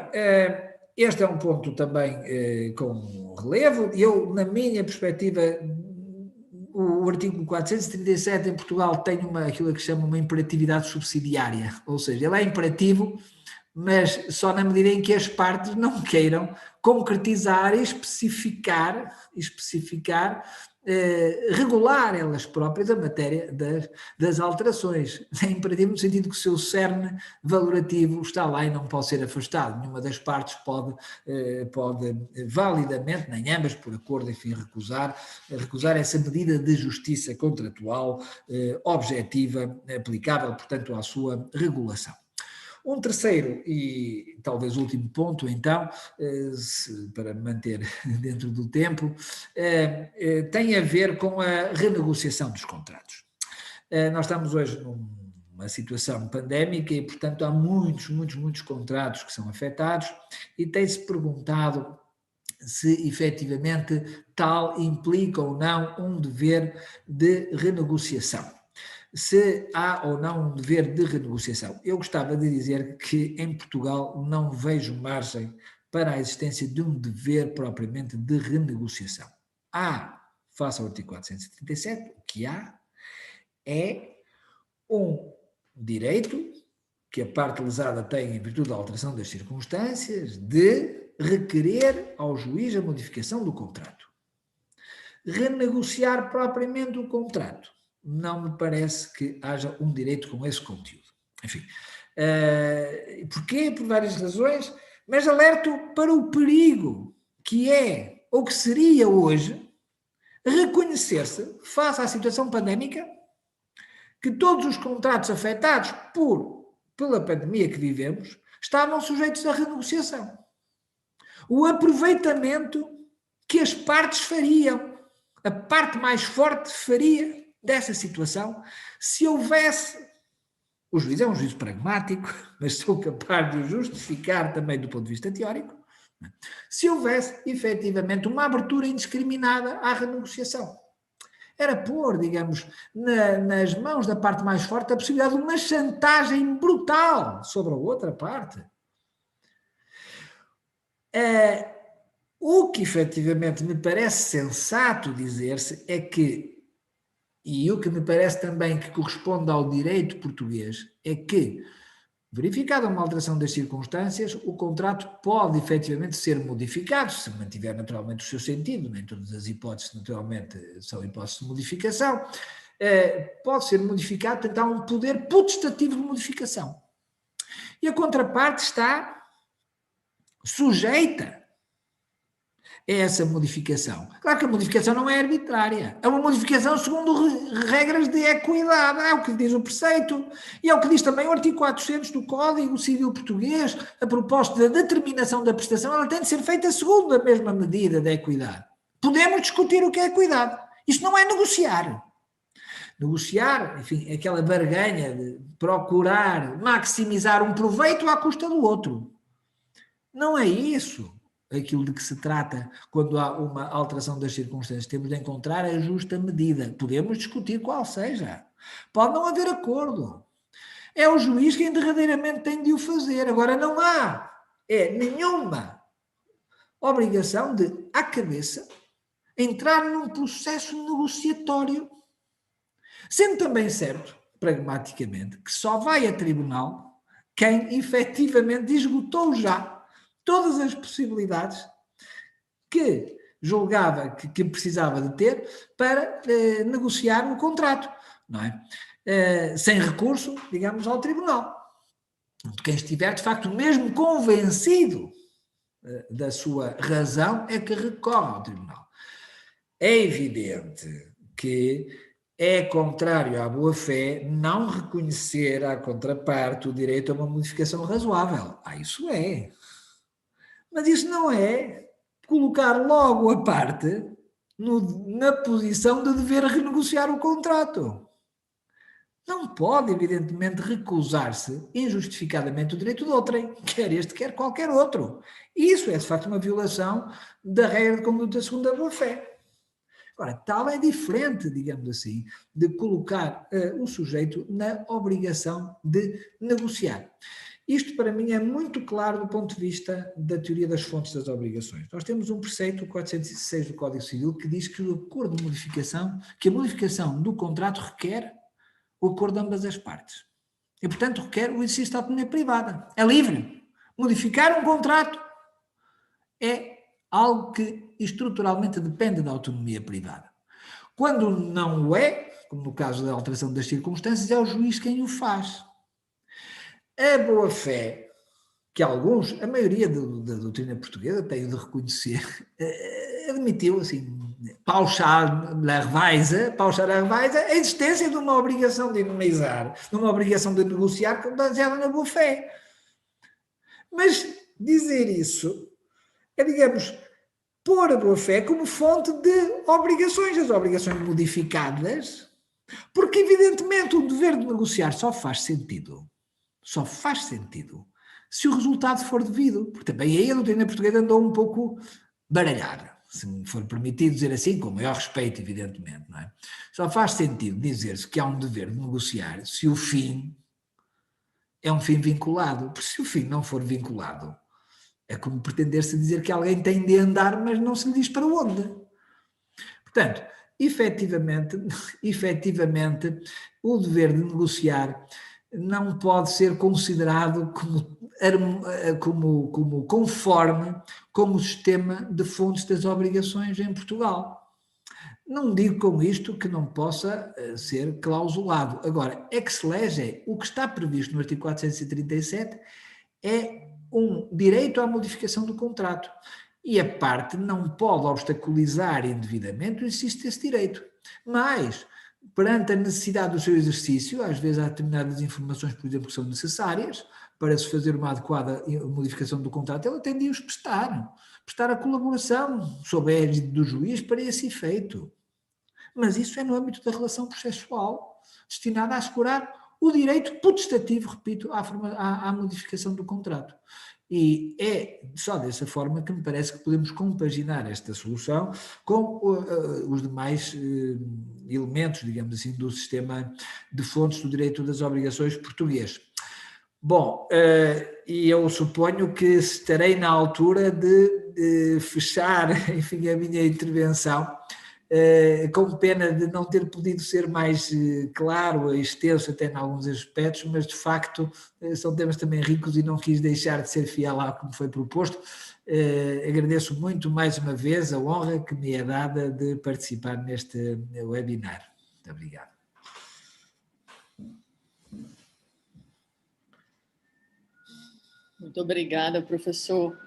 este é um ponto também com relevo. Eu, na minha perspectiva, o artigo 437 em Portugal tem aquilo que se chama uma imperatividade subsidiária, ou seja, ele é imperativo, mas só na medida em que as partes não queiram concretizar e especificar regular elas próprias a matéria das alterações. É imperativo no sentido que o seu cerne valorativo está lá e não pode ser afastado. Nenhuma das partes pode validamente, nem ambas por acordo, enfim, recusar essa medida de justiça contratual objetiva, aplicável, portanto, à sua regulação. Um terceiro e talvez último ponto, então, para manter dentro do tempo, tem a ver com a renegociação dos contratos. Nós estamos hoje numa situação pandémica e, portanto, há muitos contratos que são afetados e tem-se perguntado se efetivamente tal implica ou não um dever de renegociação. Se há ou não um dever de renegociação. Eu gostava de dizer que em Portugal não vejo margem para a existência de um dever propriamente de renegociação. Há, face ao artigo 437, o que há é um direito que a parte lesada tem em virtude da alteração das circunstâncias de requerer ao juiz a modificação do contrato. Renegociar propriamente o contrato. Não me parece que haja um direito com esse conteúdo. Enfim, porquê? Por várias razões, mas alerto para o perigo que é, ou que seria hoje, reconhecer-se, face à situação pandémica, que todos os contratos afetados pela pandemia que vivemos estavam sujeitos à renegociação. O aproveitamento que as partes fariam a parte mais forte faria dessa situação se houvesse... O juiz é um juiz pragmático, mas sou capaz de o justificar também do ponto de vista teórico, se houvesse efetivamente uma abertura indiscriminada à renegociação. Era pôr, digamos, nas mãos da parte mais forte a possibilidade de uma chantagem brutal sobre a outra parte. O que efetivamente me parece sensato dizer-se é que, e o que me parece também que corresponde ao direito português, é que, verificada uma alteração das circunstâncias, o contrato pode efetivamente ser modificado, se mantiver naturalmente o seu sentido, nem todas as hipóteses naturalmente são hipóteses de modificação, pode ser modificado, portanto há um poder potestativo de modificação. E a contraparte está sujeita a essa modificação. Claro que a modificação não é arbitrária, é uma modificação segundo regras de equidade, é o que diz o preceito, e é o que diz também o artigo 400 do Código Civil Português, a propósito da determinação da prestação, ela tem de ser feita segundo a mesma medida da equidade. Podemos discutir o que é equidade, isso não é negociar. Negociar, enfim, aquela barganha de procurar maximizar um proveito à custa do outro. Não é isso aquilo de que se trata quando há uma alteração das circunstâncias. Temos de encontrar a justa medida. Podemos discutir qual seja. Pode não haver acordo. É o juiz quem derradeiramente tem de o fazer. Agora, não há nenhuma obrigação de, à cabeça, entrar num processo negociatório. Sendo também certo, pragmaticamente, que só vai a tribunal quem efetivamente esgotou já todas as possibilidades que julgava que precisava de ter para negociar o contrato, não é? Sem recurso, digamos, ao tribunal. Quem estiver, de facto, mesmo convencido da sua razão, é que recorre ao tribunal. É evidente que é contrário à boa-fé não reconhecer à contraparte o direito a uma modificação razoável. Isso é. Mas isso não é colocar logo a parte na posição de dever renegociar o contrato. Não pode, evidentemente, recusar-se injustificadamente o direito de outrem, quer este, quer qualquer outro. Isso é, de facto, uma violação da regra de conduta segundo a boa-fé. Agora, tal é diferente, digamos assim, de colocar o sujeito na obrigação de negociar. Isto, para mim, é muito claro do ponto de vista da teoria das fontes das obrigações. Nós temos um preceito, o 406 do Código Civil, que diz que o acordo de modificação, que a modificação do contrato requer o acordo de ambas as partes. E, portanto, requer o exercício da autonomia privada. É livre. Modificar um contrato é algo que estruturalmente depende da autonomia privada. Quando não o é, como no caso da alteração das circunstâncias, é o juiz quem o faz. A boa-fé, que alguns, a maioria da doutrina portuguesa, tenho de reconhecer, admitiu, assim, pauchar a existência de uma obrigação de indemnizar, de uma obrigação de negociar baseada na boa-fé. Mas dizer isso é, digamos, pôr a boa-fé como fonte de obrigações, as obrigações modificadas, porque, evidentemente, o dever de negociar só faz sentido se o resultado for devido, porque também aí a doutrina portuguesa andou um pouco baralhada, se me for permitido dizer assim, com o maior respeito, evidentemente, não é? Só faz sentido dizer-se que há um dever de negociar se o fim é um fim vinculado, porque se o fim não for vinculado, é como pretender-se dizer que alguém tem de andar, mas não se lhe diz para onde. Portanto, efetivamente, o dever de negociar não pode ser considerado como conforme com o sistema de fontes das obrigações em Portugal. Não digo com isto que não possa ser clausulado. Agora, ex lege, o que está previsto no artigo 437 é um direito à modificação do contrato. E a parte não pode obstaculizar indevidamente o exercício desse direito. Mas, perante a necessidade do seu exercício, às vezes há determinadas informações, por exemplo, que são necessárias para se fazer uma adequada modificação do contrato, ela tem de os prestar a colaboração sob a égide do juiz para esse efeito. mas isso é no âmbito da relação processual, destinada a assegurar o direito potestativo, repito, à modificação do contrato. E é só dessa forma que me parece que podemos compaginar esta solução com os demais elementos, digamos assim, do sistema de fontes do direito das obrigações português. Bom, e eu suponho que estarei na altura de fechar, enfim, a minha intervenção, com pena de não ter podido ser mais claro e extenso até em alguns aspectos, mas de facto são temas também ricos e não quis deixar de ser fiel ao que me foi proposto. Agradeço muito mais uma vez a honra que me é dada de participar neste webinar. Muito obrigado. Muito obrigada, professor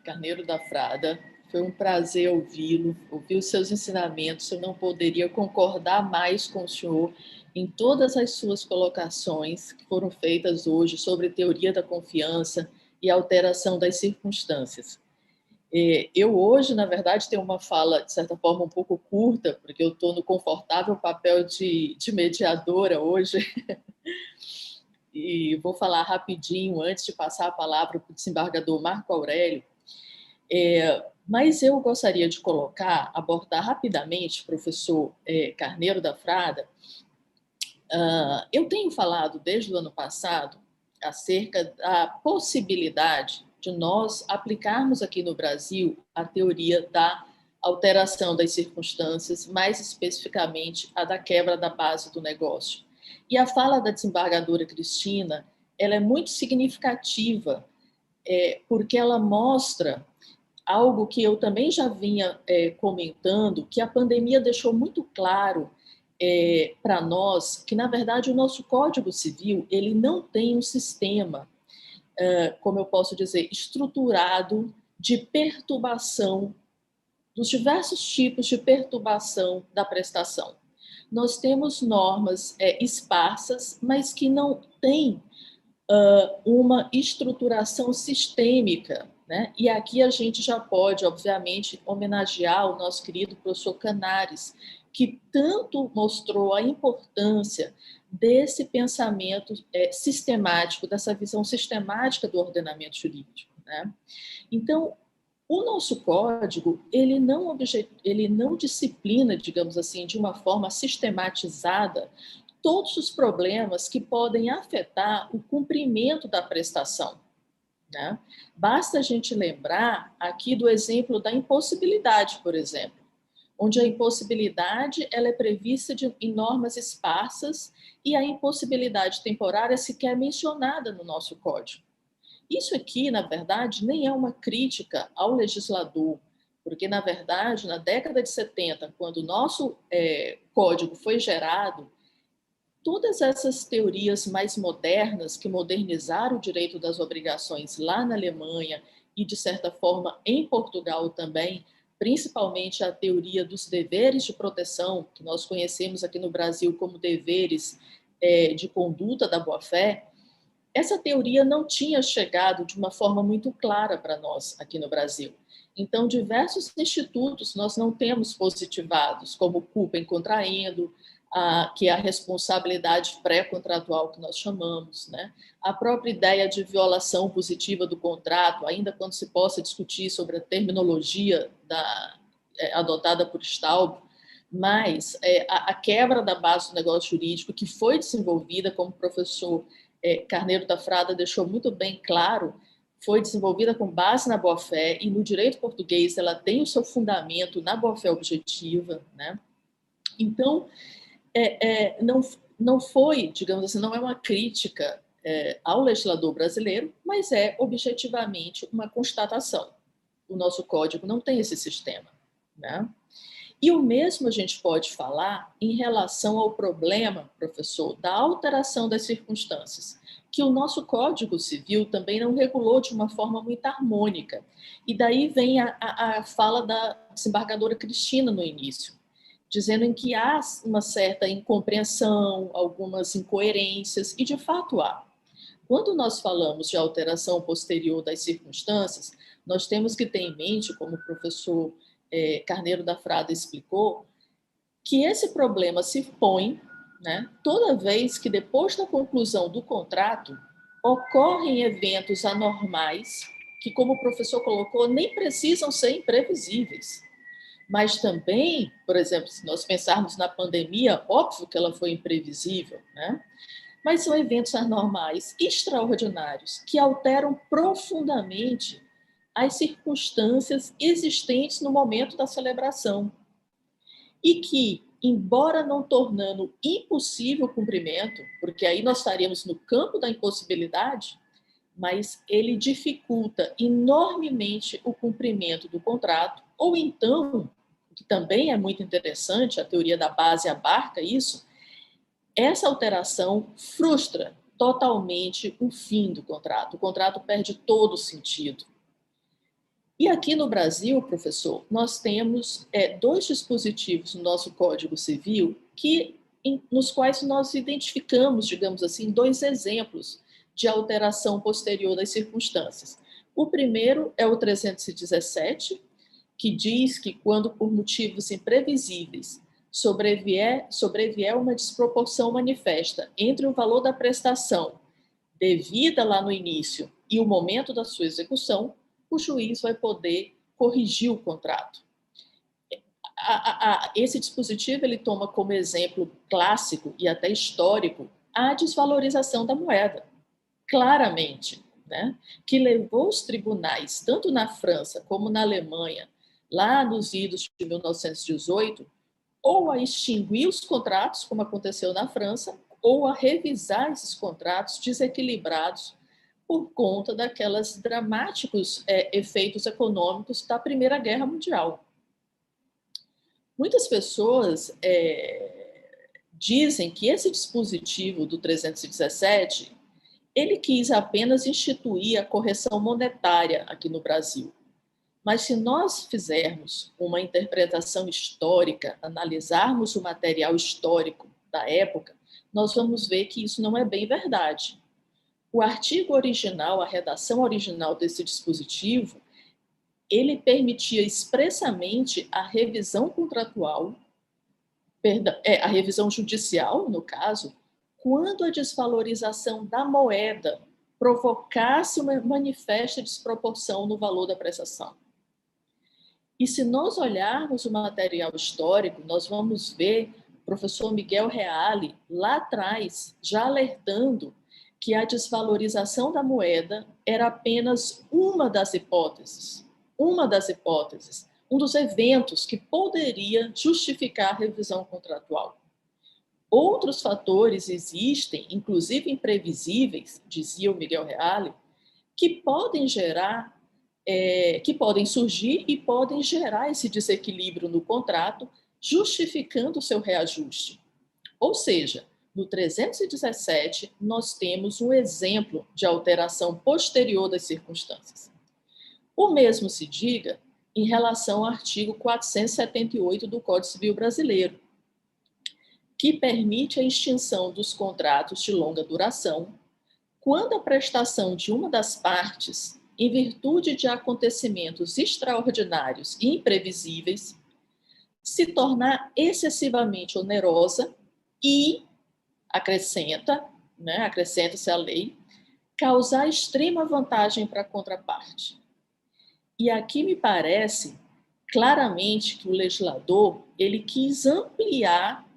Carneiro da Frada. Foi um prazer ouvi-lo, ouvir os seus ensinamentos. Eu não poderia concordar mais com o senhor em todas as suas colocações que foram feitas hoje sobre teoria da confiança e alteração das circunstâncias. Eu hoje, na verdade, tenho uma fala, de certa forma, um pouco curta, porque eu estou no confortável papel de mediadora hoje. E vou falar rapidinho, antes de passar a palavra para o desembargador Marco Aurélio. Mas eu gostaria de abordar rapidamente, professor Carneiro da Frada. Eu tenho falado desde o ano passado acerca da possibilidade de nós aplicarmos aqui no Brasil a teoria da alteração das circunstâncias, mais especificamente a da quebra da base do negócio. E a fala da desembargadora Cristina, ela é muito significativa, porque ela mostra algo que eu também já vinha comentando, que a pandemia deixou muito claro para nós, que, na verdade, o nosso Código Civil ele não tem um sistema, como eu posso dizer, estruturado de perturbação, dos diversos tipos de perturbação da prestação. Nós temos normas esparsas, mas que não têm uma estruturação sistêmica, né? E aqui a gente já pode, obviamente, homenagear o nosso querido professor Canaris, que tanto mostrou a importância desse pensamento sistemático, dessa visão sistemática do ordenamento jurídico, né? Então, o nosso código, ele não disciplina, digamos assim, de uma forma sistematizada todos os problemas que podem afetar o cumprimento da prestação, né? Basta a gente lembrar aqui do exemplo da impossibilidade, por exemplo, onde a impossibilidade ela é prevista em normas esparsas e a impossibilidade temporária sequer é mencionada no nosso código. Isso aqui, na verdade, nem é uma crítica ao legislador, porque, na verdade, na década de 70, quando o nosso código foi gerado, todas essas teorias mais modernas que modernizaram o direito das obrigações lá na Alemanha e, de certa forma, em Portugal também, principalmente a teoria dos deveres de proteção, que nós conhecemos aqui no Brasil como deveres de conduta da boa-fé, essa teoria não tinha chegado de uma forma muito clara para nós aqui no Brasil. Então, diversos institutos nós não temos positivados, como culpa em contraendo, que é a responsabilidade pré-contratual que nós chamamos, né? A própria ideia de violação positiva do contrato, ainda quando se possa discutir sobre a terminologia adotada por Staub, mas a quebra da base do negócio jurídico que foi desenvolvida, como o professor Carneiro da Frada deixou muito bem claro, foi desenvolvida com base na boa-fé e no direito português ela tem o seu fundamento na boa-fé objetiva, né? Então, não foi, digamos assim, não é uma crítica ao legislador brasileiro, mas é objetivamente uma constatação. O nosso código não tem esse sistema, né? E o mesmo a gente pode falar em relação ao problema, professor, da alteração das circunstâncias, que o nosso Código Civil também não regulou de uma forma muito harmônica. E daí vem a fala da desembargadora Cristina no início, dizendo em que há uma certa incompreensão, algumas incoerências, e de fato há. Quando nós falamos de alteração posterior das circunstâncias, nós temos que ter em mente, como o professor Carneiro da Frada explicou, que esse problema se põe, né, toda vez que, depois da conclusão do contrato, ocorrem eventos anormais que, como o professor colocou, nem precisam ser imprevisíveis. Mas também, por exemplo, se nós pensarmos na pandemia, óbvio que ela foi imprevisível, né? Mas são eventos anormais extraordinários que alteram profundamente as circunstâncias existentes no momento da celebração e que, embora não tornando impossível o cumprimento, porque aí nós estaríamos no campo da impossibilidade, mas ele dificulta enormemente o cumprimento do contrato, ou então, o que também é muito interessante, a teoria da base abarca isso, essa alteração frustra totalmente o fim do contrato. O contrato perde todo o sentido. E aqui no Brasil, professor, nós temos 2 dispositivos no nosso Código Civil nos quais nós identificamos, digamos assim, 2 exemplos de alteração posterior das circunstâncias. O primeiro é o 317, que diz que quando por motivos imprevisíveis sobrevier uma desproporção manifesta entre o valor da prestação devida lá no início e o momento da sua execução, o juiz vai poder corrigir o contrato. Esse dispositivo ele toma como exemplo clássico e até histórico a desvalorização da moeda, claramente, né? Que levou os tribunais, tanto na França como na Alemanha, lá nos idos de 1918, ou a extinguir os contratos, como aconteceu na França, ou a revisar esses contratos desequilibrados por conta daqueles dramáticos efeitos econômicos da Primeira Guerra Mundial. Muitas pessoas dizem que esse dispositivo do 317, ele quis apenas instituir a correção monetária aqui no Brasil. Mas se nós fizermos uma interpretação histórica, analisarmos o material histórico da época, nós vamos ver que isso não é bem verdade. O artigo original, a redação original desse dispositivo, ele permitia expressamente a revisão contratual, a revisão judicial, no caso, quando a desvalorização da moeda provocasse uma manifesta desproporção no valor da prestação. E se nós olharmos o material histórico, nós vamos ver o professor Miguel Reale, lá atrás, já alertando que a desvalorização da moeda era apenas uma das hipóteses, um dos eventos que poderia justificar a revisão contratual. Outros fatores existem, inclusive imprevisíveis, dizia o Miguel Reale, que podem surgir e podem gerar esse desequilíbrio no contrato, justificando o seu reajuste. Ou seja, no 317, nós temos um exemplo de alteração posterior das circunstâncias. O mesmo se diga em relação ao artigo 478 do Código Civil Brasileiro, que permite a extinção dos contratos de longa duração quando a prestação de uma das partes, em virtude de acontecimentos extraordinários e imprevisíveis, se tornar excessivamente onerosa e, acrescenta-se a lei, causar extrema vantagem para a contraparte. E aqui me parece claramente que o legislador ele quis ampliar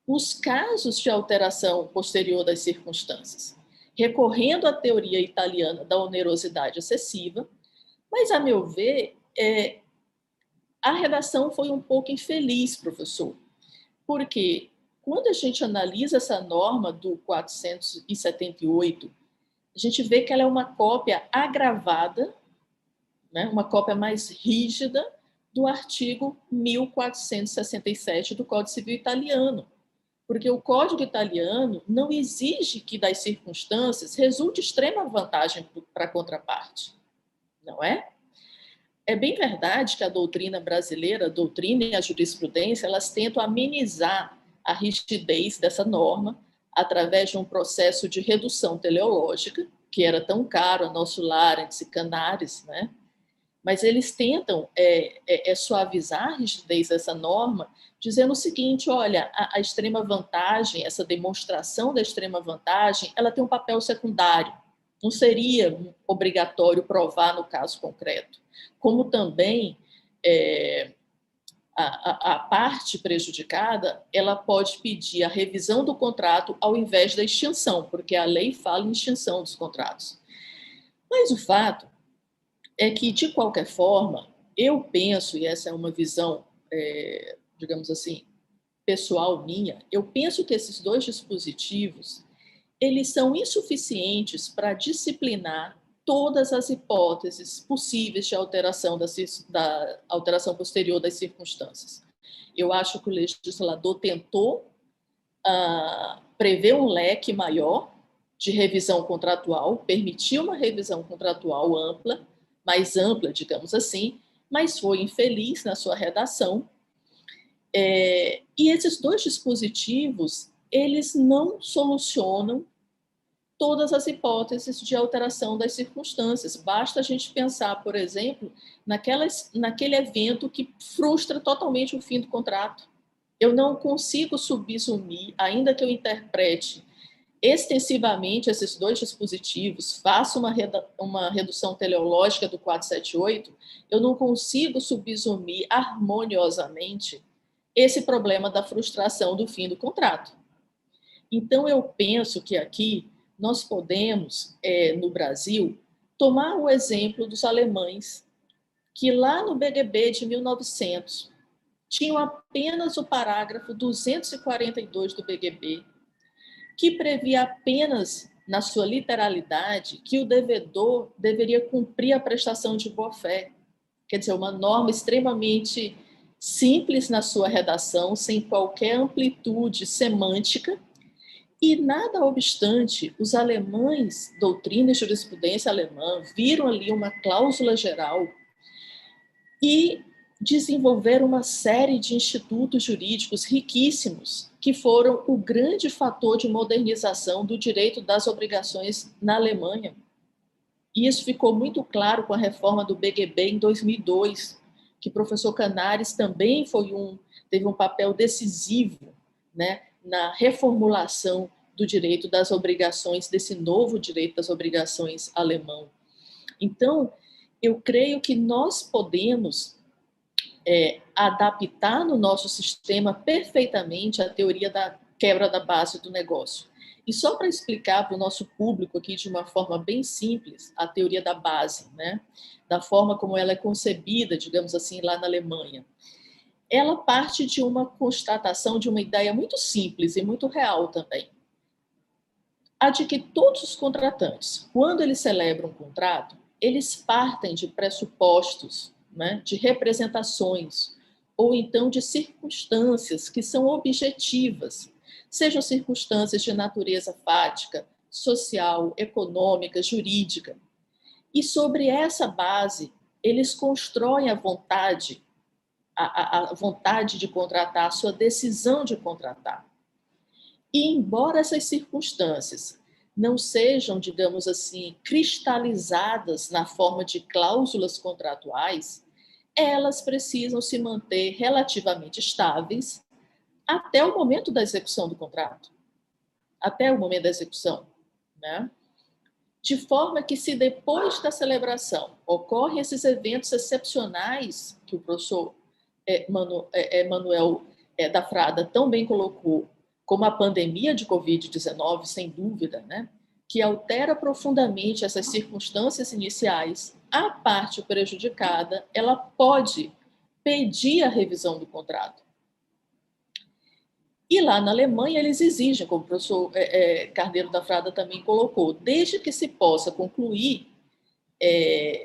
os casos de alteração posterior das circunstâncias, recorrendo à teoria italiana da onerosidade excessiva, mas, a meu ver, a redação foi um pouco infeliz, professor, porque quando a gente analisa essa norma do 478, a gente vê que ela é uma cópia agravada, né, uma cópia mais rígida do artigo 1467 do Código Civil italiano, porque o Código italiano não exige que das circunstâncias resulte extrema vantagem para a contraparte, não é? É bem verdade que a doutrina brasileira, a doutrina e a jurisprudência, elas tentam amenizar a rigidez dessa norma através de um processo de redução teleológica, que era tão caro ao nosso lar, esse Canaris, né? mas eles tentam suavizar a rigidez dessa norma, dizendo o seguinte: olha, a extrema vantagem, essa demonstração da extrema vantagem, ela tem um papel secundário. Não seria obrigatório provar no caso concreto. Como também a parte prejudicada, ela pode pedir a revisão do contrato ao invés da extinção, porque a lei fala em extinção dos contratos. Mas o fato é que, de qualquer forma, eu penso, e essa é uma visão, digamos assim, pessoal minha, eu penso que esses dois dispositivos, eles são insuficientes para disciplinar todas as hipóteses possíveis de alteração da alteração posterior das circunstâncias. Eu acho que o legislador tentou prever um leque maior de revisão contratual, permitir uma revisão contratual ampla, mais ampla, digamos assim, mas foi infeliz na sua redação. E esses dois dispositivos, eles não solucionam todas as hipóteses de alteração das circunstâncias. Basta a gente pensar, por exemplo, naquele evento que frustra totalmente o fim do contrato. Eu não consigo subsumir, ainda que eu interprete extensivamente esses dois dispositivos, faço uma redução teleológica do 478, eu não consigo subsumir harmoniosamente esse problema da frustração do fim do contrato. Então, eu penso que aqui nós podemos, no Brasil, tomar o exemplo dos alemães, que lá no BGB de 1900 tinham apenas o parágrafo 242 do BGB, que previa apenas, na sua literalidade, que o devedor deveria cumprir a prestação de boa-fé. Quer dizer, uma norma extremamente simples na sua redação, sem qualquer amplitude semântica, e, nada obstante, os alemães, doutrina e jurisprudência alemã, viram ali uma cláusula geral e desenvolveram uma série de institutos jurídicos riquíssimos que foram o grande fator de modernização do direito das obrigações na Alemanha. E isso ficou muito claro com a reforma do BGB em 2002, que o professor Canaris também teve um papel decisivo, né, na reformulação do direito das obrigações, desse novo direito das obrigações alemão. Então, eu creio que nós podemos adaptar no nosso sistema perfeitamente a teoria da quebra da base do negócio. E só para explicar para o nosso público aqui de uma forma bem simples a teoria da base, né, da forma como ela é concebida, digamos assim, lá na Alemanha. Ela parte de uma constatação, de uma ideia muito simples e muito real também. A de que todos os contratantes, quando eles celebram um contrato, eles partem de pressupostos, né, de representações, ou então de circunstâncias que são objetivas, sejam circunstâncias de natureza fática, social, econômica, jurídica. E sobre essa base, eles constroem a vontade de contratar, a sua decisão de contratar. E, embora essas circunstâncias não sejam, digamos assim, cristalizadas na forma de cláusulas contratuais, elas precisam se manter relativamente estáveis até o momento da execução do contrato. Até o momento da execução, né? De forma que, se depois da celebração ocorrem esses eventos excepcionais que o professor Manuel da Frada tão bem colocou, como a pandemia de Covid-19, sem dúvida, né, que altera profundamente essas circunstâncias iniciais, a parte prejudicada, ela pode pedir a revisão do contrato. E lá na Alemanha eles exigem, como o professor Carneiro da Frada também colocou, desde que se possa concluir,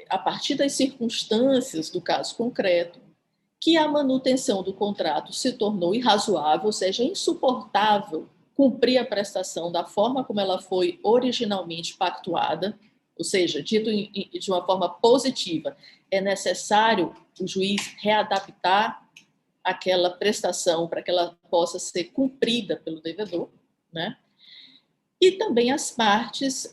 a partir das circunstâncias do caso concreto, que a manutenção do contrato se tornou irrazoável, ou seja, insuportável cumprir a prestação da forma como ela foi originalmente pactuada, ou seja, dito de uma forma positiva, é necessário o juiz readaptar aquela prestação para que ela possa ser cumprida pelo devedor, né? E também as partes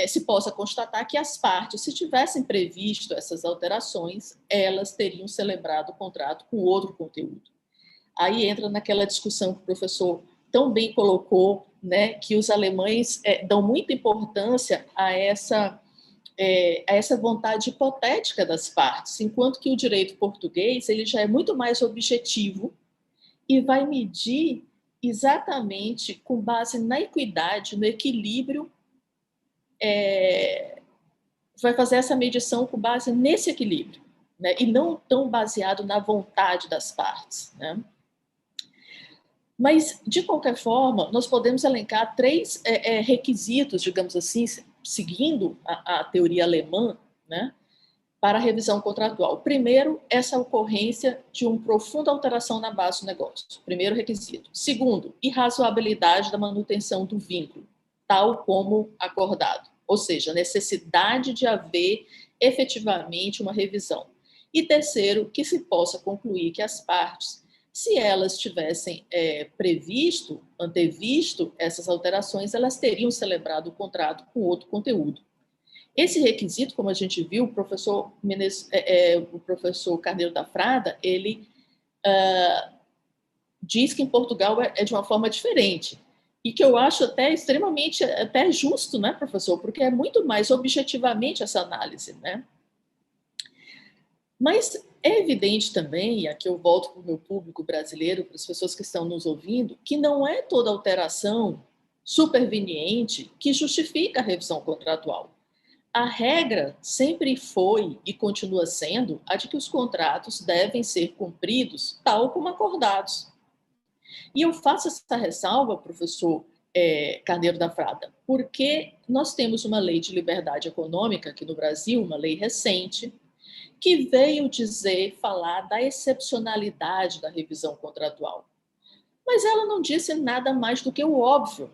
se possa constatar que as partes, se tivessem previsto essas alterações, elas teriam celebrado o contrato com outro conteúdo. Aí entra naquela discussão que o professor tão bem colocou, né, que os alemães dão muita importância a essa vontade hipotética das partes, enquanto que o direito português ele já é muito mais objetivo e vai medir exatamente com base na equidade, no equilíbrio, vai fazer essa medição com base nesse equilíbrio, né, e não tão baseado na vontade das partes, né? Mas, de qualquer forma, nós podemos elencar 3 requisitos, digamos assim, seguindo a teoria alemã, né, para a revisão contratual. Primeiro, essa ocorrência de uma profunda alteração na base do negócio. Primeiro requisito. Segundo, irrazoabilidade da manutenção do vínculo, tal como acordado. Ou seja, necessidade de haver efetivamente uma revisão. E terceiro, que se possa concluir que as partes, se elas tivessem antevisto essas alterações, elas teriam celebrado o contrato com outro conteúdo. Esse requisito, como a gente viu, o professor Carneiro da Frada, ele diz que em Portugal é de uma forma diferente. E que eu acho até extremamente justo, né, professor? Porque é muito mais objetivamente essa análise, né? Mas é evidente também, e aqui eu volto para o meu público brasileiro, para as pessoas que estão nos ouvindo, que não é toda alteração superveniente que justifica a revisão contratual. A regra sempre foi e continua sendo a de que os contratos devem ser cumpridos tal como acordados. E eu faço essa ressalva, professor Carneiro da Frada, porque nós temos uma lei de liberdade econômica aqui no Brasil, uma lei recente, que veio falar da excepcionalidade da revisão contratual. Mas ela não disse nada mais do que o óbvio,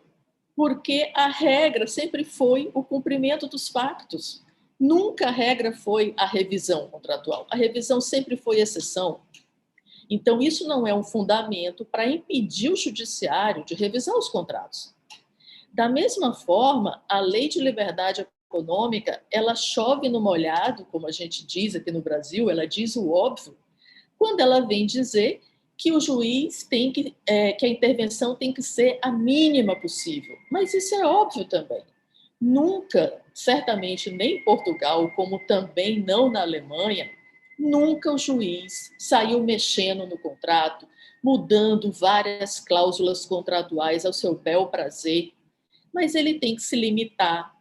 porque a regra sempre foi o cumprimento dos pactos. Nunca a regra foi a revisão contratual. A revisão sempre foi exceção. Então, isso não é um fundamento para impedir o judiciário de revisar os contratos. Da mesma forma, a lei de liberdade econômica, ela chove no molhado, como a gente diz aqui no Brasil, ela diz o óbvio, quando ela vem dizer que o juiz que a intervenção tem que ser a mínima possível. Mas isso é óbvio também. Nunca, certamente nem em Portugal, como também não na Alemanha, nunca o juiz saiu mexendo no contrato, mudando várias cláusulas contratuais ao seu bel prazer, mas ele tem que se limitar,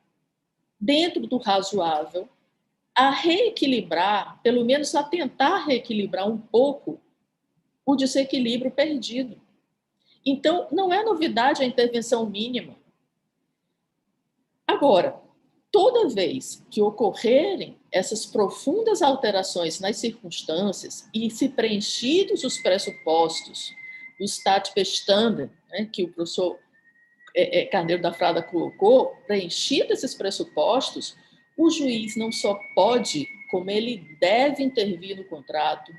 dentro do razoável, a reequilibrar, pelo menos a tentar reequilibrar um pouco o desequilíbrio perdido. Então, não é novidade a intervenção mínima. Agora, toda vez que ocorrerem essas profundas alterações nas circunstâncias e se preenchidos os pressupostos do Tatbestanden, né, que o professor Carneiro da Frada colocou, preenchidos esses pressupostos, o juiz não só pode, como ele deve intervir no contrato,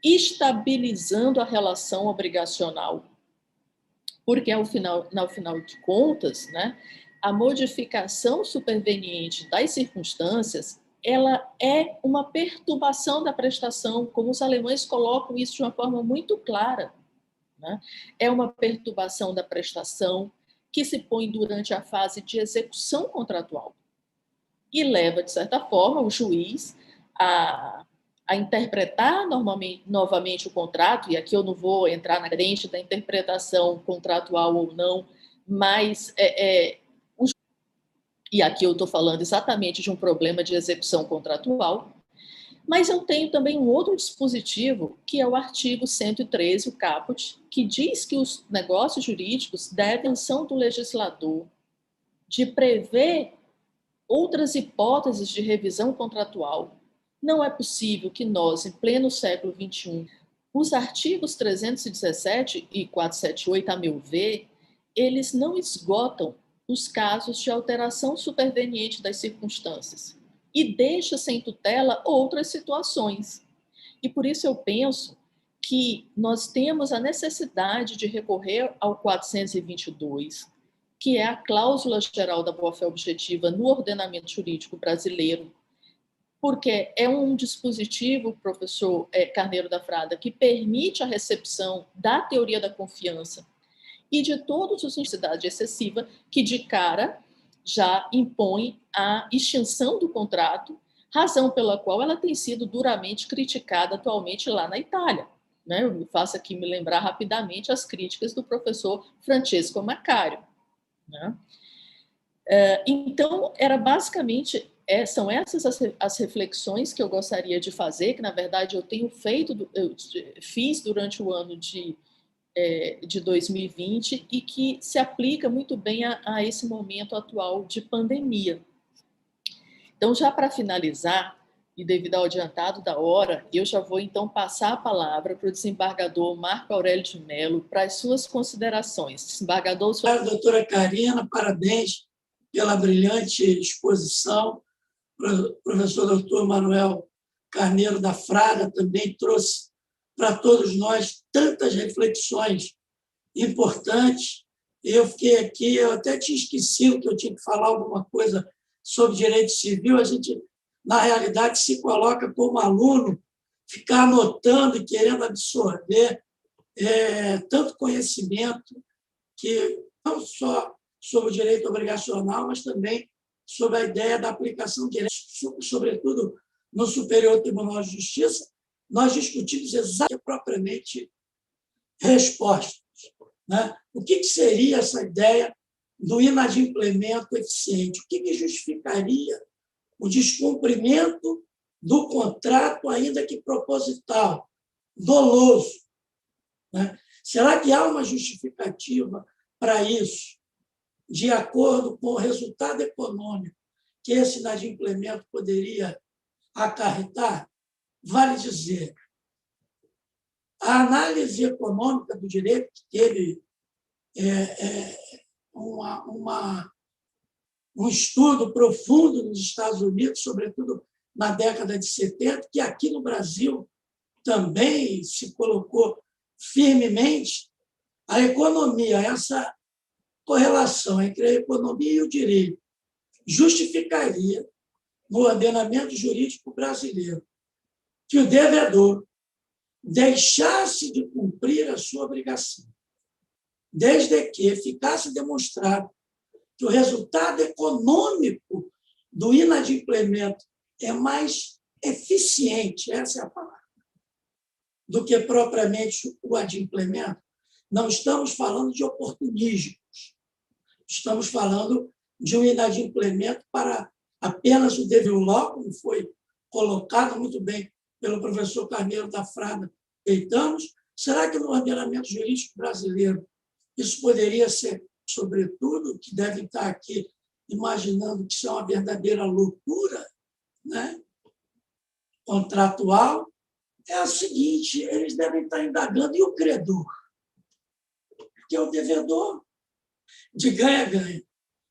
estabilizando a relação obrigacional. Porque, no final de contas, né, a modificação superveniente das circunstâncias, ela é uma perturbação da prestação, como os alemães colocam isso de uma forma muito clara, né? É uma perturbação da prestação que se põe durante a fase de execução contratual e leva, de certa forma, o juiz a interpretar novamente o contrato, e aqui eu não vou entrar na frente da interpretação contratual ou não, mas e aqui eu estou falando exatamente de um problema de execução contratual, mas eu tenho também um outro dispositivo, que é o artigo 113, o caput, que diz que os negócios jurídicos devem ação do legislador de prever outras hipóteses de revisão contratual. Não é possível que nós, em pleno século XXI, os artigos 317 e 478, a meu ver, eles não esgotam os casos de alteração superveniente das circunstâncias e deixa sem tutela outras situações. E por isso eu penso que nós temos a necessidade de recorrer ao 422 que é a cláusula geral da boa-fé objetiva no ordenamento jurídico brasileiro, porque é um dispositivo, professor Carneiro da Frada, que permite a recepção da teoria da confiança e de todos os necessidade excessiva, que de cara já impõe a extinção do contrato, razão pela qual ela tem sido duramente criticada atualmente lá na Itália. Né? Eu me faço aqui me lembrar rapidamente as críticas do professor Francesco Macario. Né? Então, era basicamente, são essas as reflexões que eu gostaria de fazer, que na verdade eu fiz durante o ano de 2020 e que se aplica muito bem a esse momento atual de pandemia. Então, já para finalizar, e devido ao adiantado da hora, eu já vou então passar a palavra para o desembargador Marco Aurélio de Mello para as suas considerações. Desembargador... Doutora Karina, parabéns pela brilhante exposição. O professor doutor Manuel Carneiro da Frada também trouxe para todos nós tantas reflexões importantes. Eu fiquei aqui, eu até tinha esquecido que eu tinha que falar alguma coisa sobre direito civil. A gente, na realidade, se coloca como aluno, ficar anotando e querendo absorver tanto conhecimento, que não só sobre o direito obrigacional, mas também sobre a ideia da aplicação de direito, sobretudo no Superior Tribunal de Justiça. Nós discutimos exatamente propriamente respostas. Né? O que seria essa ideia do inadimplemento eficiente? O que justificaria o descumprimento do contrato, ainda que proposital, doloso? Né? Será que há uma justificativa para isso, de acordo com o resultado econômico que esse inadimplemento poderia acarretar? Vale dizer, a análise econômica do direito, que teve um estudo profundo nos Estados Unidos, sobretudo na década de 70, que aqui no Brasil também se colocou firmemente, a economia, essa correlação entre a economia e o direito, justificaria, no ordenamento jurídico brasileiro, que o devedor deixasse de cumprir a sua obrigação, desde que ficasse demonstrado que o resultado econômico do inadimplemento é mais eficiente, essa é a palavra, do que propriamente o adimplemento. Não estamos falando de oportunismos, estamos falando de um inadimplemento para apenas o devedor, como foi colocado muito bem pelo professor Carneiro da Frada. Aceitamos? Será que no ordenamento jurídico brasileiro isso poderia ser, sobretudo, que devem estar aqui imaginando que isso é uma verdadeira loucura, né? Contratual? É a seguinte, eles devem estar indagando, e o credor? Porque o devedor de ganha-ganha.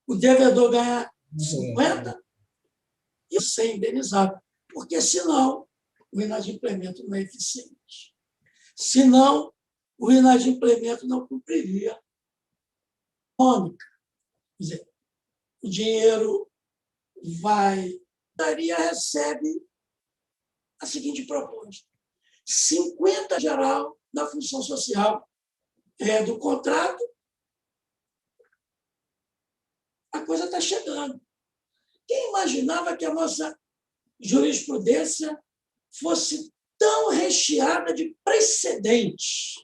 O devedor ganha 50 e ser indenizado, porque, senão, o inadimplemento não é eficiente. Senão, o inadimplemento não cumpriria a econômica. Quer dizer, o dinheiro vai... recebe a seguinte proposta: 50% geral da função social do contrato. A coisa está chegando. Quem imaginava que a nossa jurisprudência fosse tão recheada de precedentes?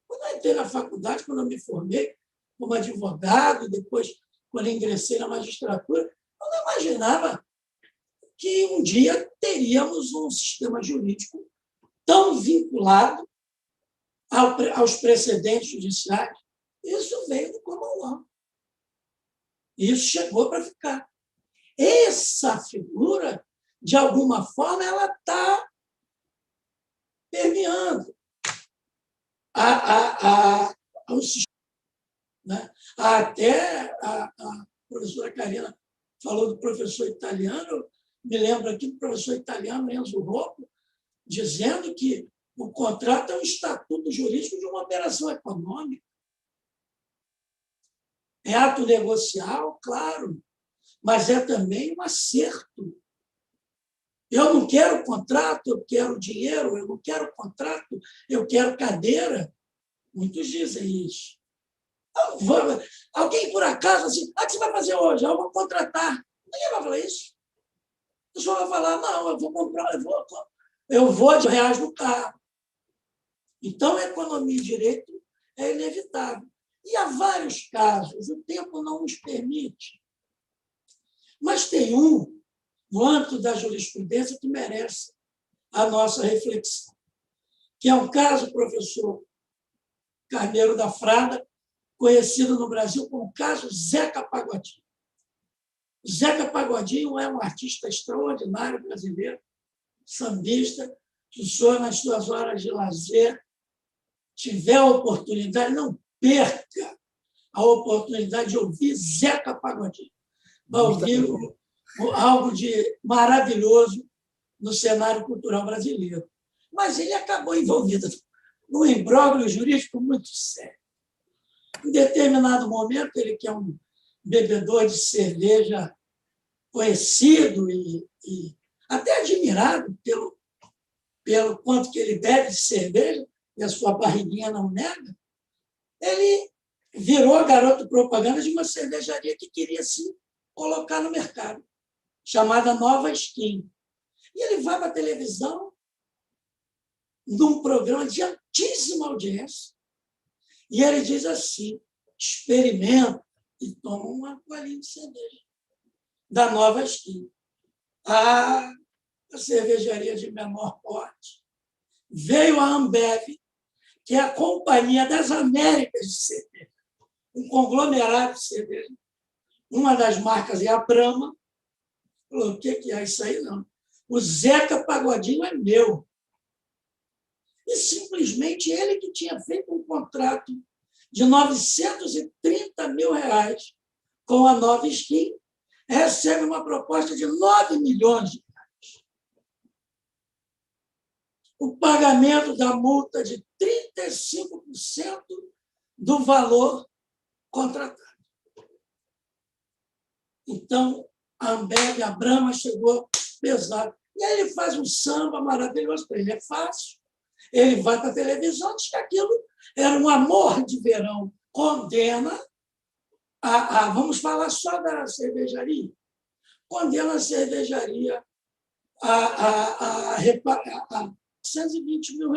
Quando eu entrei na faculdade, quando eu me formei como advogado, depois, quando ingressei na magistratura, eu não imaginava que um dia teríamos um sistema jurídico tão vinculado aos precedentes judiciais. Isso veio do common law. Isso chegou para ficar. Essa figura, de alguma forma, ela está permeando ao sistema. Né? Até a professora Karina falou do professor italiano, me lembro aqui do professor italiano Enzo Rocco, dizendo que o contrato é um estatuto jurídico de uma operação econômica. É ato negocial, claro, mas é também um acerto. Eu não quero contrato, eu quero dinheiro, eu não quero contrato, eu quero cadeira. Muitos dizem isso. Alguém, por acaso, assim, o que você vai fazer hoje? Eu vou contratar. Ninguém vai falar isso. A pessoa vai falar, não, eu vou comprar, eu vou de R$1 no carro. Então, a economia e direito é inevitável. E há vários casos, o tempo não nos permite. Mas tem um, no âmbito da jurisprudência, que merece a nossa reflexão, que é um caso, professor Carneiro da Frada, conhecido no Brasil como o caso Zeca Pagodinho. Zeca Pagodinho é um artista extraordinário brasileiro, sambista, que o senhor, nas suas horas de lazer, tiver a oportunidade, não perca a oportunidade de ouvir Zeca Pagodinho. Vai ouvir algo de maravilhoso no cenário cultural brasileiro. Mas ele acabou envolvido num imbróglio jurídico muito sério. Em determinado momento, ele, que é um bebedor de cerveja conhecido e até admirado pelo quanto que ele bebe de cerveja, e a sua barriguinha não nega, ele virou garoto propaganda de uma cervejaria que queria se colocar no mercado, chamada Nova Skin. E ele vai para a televisão, num programa de altíssima audiência, e ele diz assim, experimenta e toma uma golinha de cerveja da Nova Skin. A cervejaria de menor porte. Veio a Ambev, que é a Companhia das Américas de cerveja, um conglomerado de cerveja. Uma das marcas é a Brahma. Falou, o que é isso aí? Não. O Zeca Pagodinho é meu. E simplesmente ele que tinha feito um contrato de R$930 mil com a Nova Skin, recebe uma proposta de 9 milhões de reais. O pagamento da multa de 35% do valor contratado. Então, a Ambev, a Brahma, chegou pesado. E aí ele faz um samba maravilhoso para ele. É fácil. Ele vai para a televisão, diz que aquilo era um amor de verão. Condena vamos falar só da cervejaria. Condena a cervejaria a R$120 mil.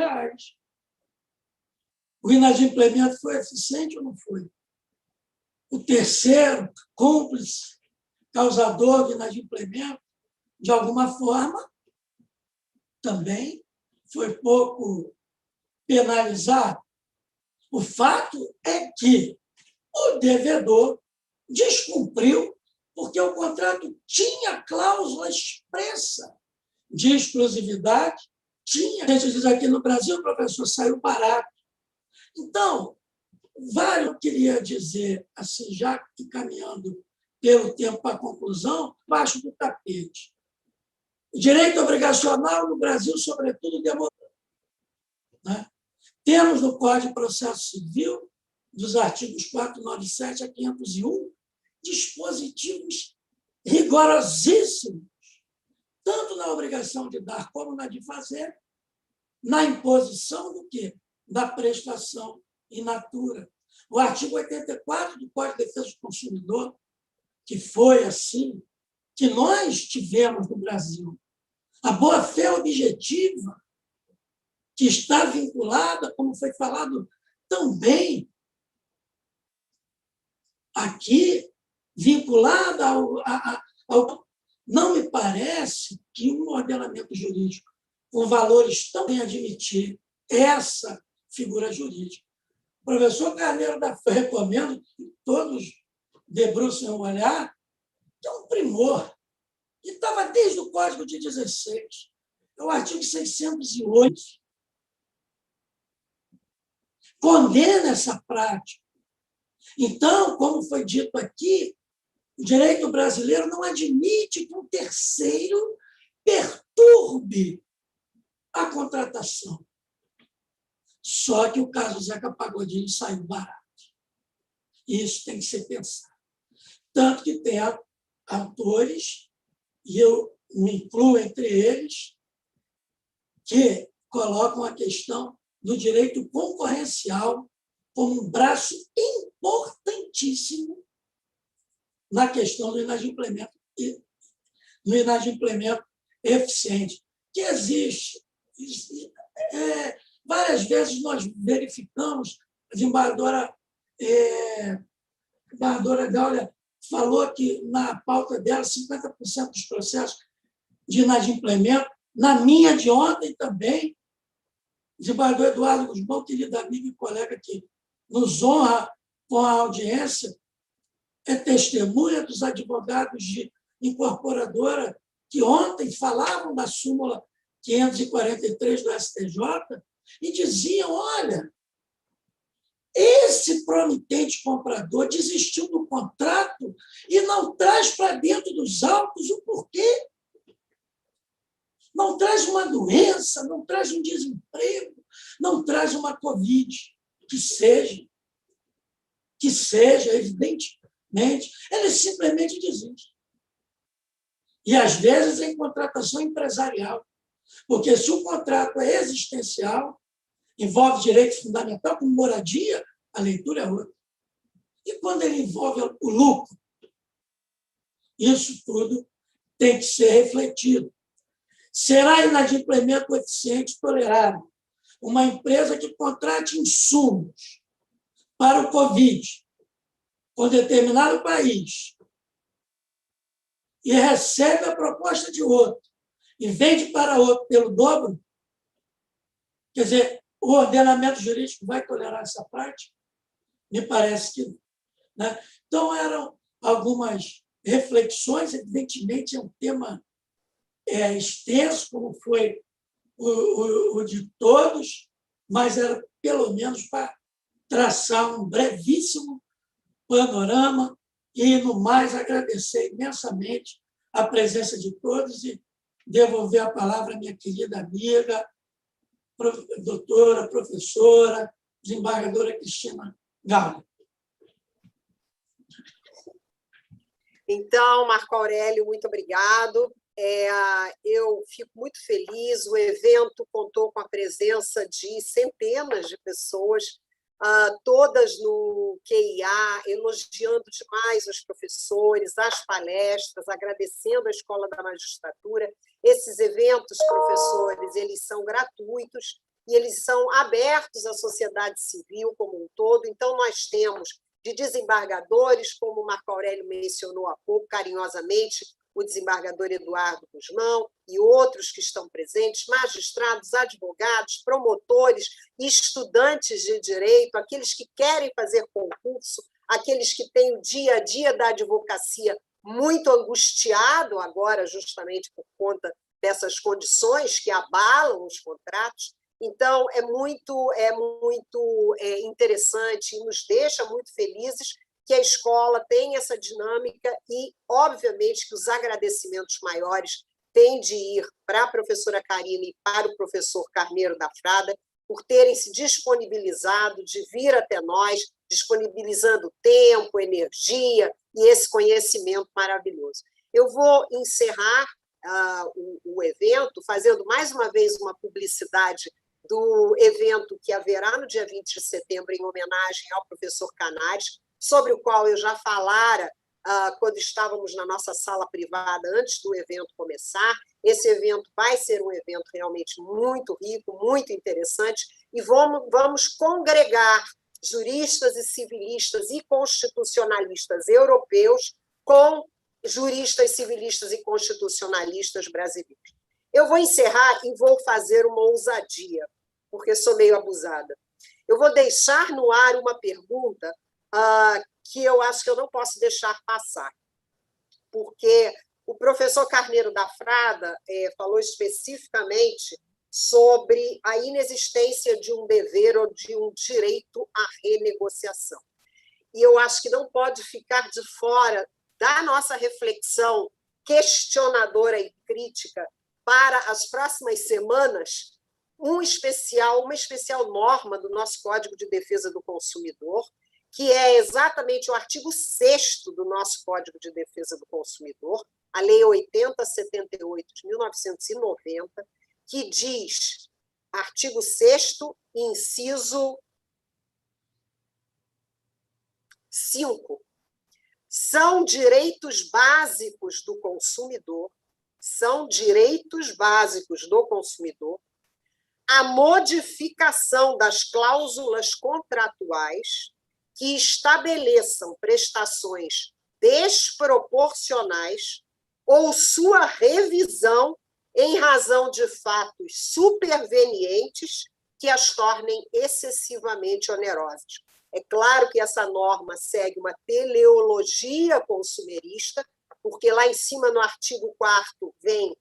O inadimplemento foi eficiente ou não foi? O terceiro, cúmplice, causador de inadimplemento, de alguma forma, também foi pouco penalizado. O fato é que o devedor descumpriu porque o contrato tinha cláusula expressa de exclusividade, tinha. A gente diz aqui no Brasil, o professor saiu barato. Então, eu queria dizer, assim, já encaminhando pelo tempo para a conclusão, baixo do tapete. O direito obrigacional no Brasil, sobretudo, demorou. Né? Temos no Código de Processo Civil, dos artigos 497 a 501, dispositivos rigorosíssimos, tanto na obrigação de dar como na de fazer, na imposição do quê? Da prestação in natura. O artigo 84 do Código de Defesa do Consumidor, que foi assim, que nós tivemos no Brasil, a boa-fé objetiva, que está vinculada, como foi falado tão bem aqui, vinculada ao. Não me parece que um ordenamento jurídico com valores tão bem admitir essa figura jurídica. O professor Carneiro da Fé recomendo que todos debrucem um olhar, que é um primor, que estava desde o Código de 16, é o artigo 608. Condena essa prática. Então, como foi dito aqui, o direito brasileiro não admite que um terceiro perturbe a contratação. Só que o caso Zeca Pagodinho saiu barato. E isso tem que ser pensado. Tanto que tem autores, e eu me incluo entre eles, que colocam a questão do direito concorrencial como um braço importantíssimo na questão do inadimplemento eficiente, que existe. Várias vezes nós verificamos, a desembargadora Gáulia falou que na pauta dela 50% dos processos de inadimplemento, na minha de ontem também, o desembargador Eduardo Guzmão, querido amigo e colega que nos honra com a audiência, é testemunha dos advogados de incorporadora que ontem falavam da súmula 543 do STJ e diziam, olha, esse promitente comprador desistiu do contrato e não traz para dentro dos autos o porquê. Não traz uma doença, não traz um desemprego, não traz uma Covid. Que seja, evidentemente, ele simplesmente desiste. E, às vezes, em contratação empresarial. Porque se o contrato é existencial, envolve direito fundamental, como moradia, a leitura é outra. E quando ele envolve o lucro, isso tudo tem que ser refletido. Será inadimplemento eficiente tolerável uma empresa que contrate insumos para o Covid com determinado país e recebe a proposta de outro e vende para outro pelo dobro? Quer dizer, o ordenamento jurídico vai tolerar essa prática? Me parece que não. Né? Então, eram algumas reflexões, evidentemente, é um tema extenso, como foi o de todos, mas era pelo menos para traçar um brevíssimo panorama e, no mais, agradecer imensamente a presença de todos e devolver a palavra à minha querida amiga, doutora, professora, desembargadora Cristina Gáulia. Então, Marco Aurélio, muito obrigado. Eu fico muito feliz. O evento contou com a presença de centenas de pessoas, todas no QIA, elogiando demais os professores, as palestras, agradecendo a Escola da Magistratura. Esses eventos, professores, eles são gratuitos e eles são abertos à sociedade civil como um todo. Então, nós temos de desembargadores, como o Marco Aurélio mencionou há pouco, carinhosamente, o desembargador Eduardo Guzmão e outros que estão presentes, magistrados, advogados, promotores, estudantes de direito, aqueles que querem fazer concurso, aqueles que têm o dia a dia da advocacia muito angustiado agora, justamente por conta dessas condições que abalam os contratos. Então, é muito interessante e nos deixa muito felizes que a escola tem essa dinâmica e, obviamente, que os agradecimentos maiores têm de ir para a professora Karina e para o professor Carneiro da Frada por terem se disponibilizado de vir até nós, disponibilizando tempo, energia e esse conhecimento maravilhoso. Eu vou encerrar o evento fazendo mais uma vez uma publicidade do evento que haverá no dia 20 de setembro em homenagem ao professor Canares, sobre o qual eu já falara quando estávamos na nossa sala privada antes do evento começar. Esse evento vai ser um evento realmente muito rico, muito interessante, e vamos congregar juristas e civilistas e constitucionalistas europeus com juristas, civilistas e constitucionalistas brasileiros. Eu vou encerrar e vou fazer uma ousadia, porque sou meio abusada. Eu vou deixar no ar uma pergunta que eu acho que eu não posso deixar passar, porque o professor Carneiro da Frada falou especificamente sobre a inexistência de um dever ou de um direito à renegociação. E eu acho que não pode ficar de fora da nossa reflexão questionadora e crítica para as próximas semanas uma especial norma do nosso Código de Defesa do Consumidor, que é exatamente o artigo 6º do nosso Código de Defesa do Consumidor, a Lei 8078 de 1990, que diz, artigo 6º, inciso 5, são direitos básicos do consumidor, a modificação das cláusulas contratuais que estabeleçam prestações desproporcionais ou sua revisão em razão de fatos supervenientes que as tornem excessivamente onerosas. É claro que essa norma segue uma teleologia consumerista, porque lá em cima, no artigo 4º, vem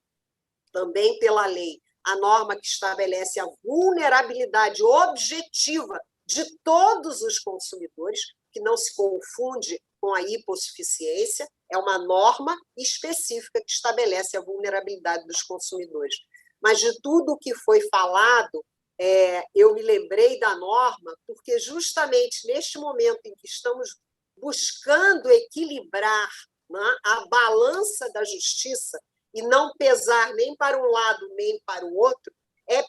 também pela lei a norma que estabelece a vulnerabilidade objetiva de todos os consumidores, que não se confunde com a hipossuficiência, é uma norma específica que estabelece a vulnerabilidade dos consumidores. Mas de tudo o que foi falado, eu me lembrei da norma, porque justamente neste momento em que estamos buscando equilibrar, né, a balança da justiça e não pesar nem para um lado nem para o outro, é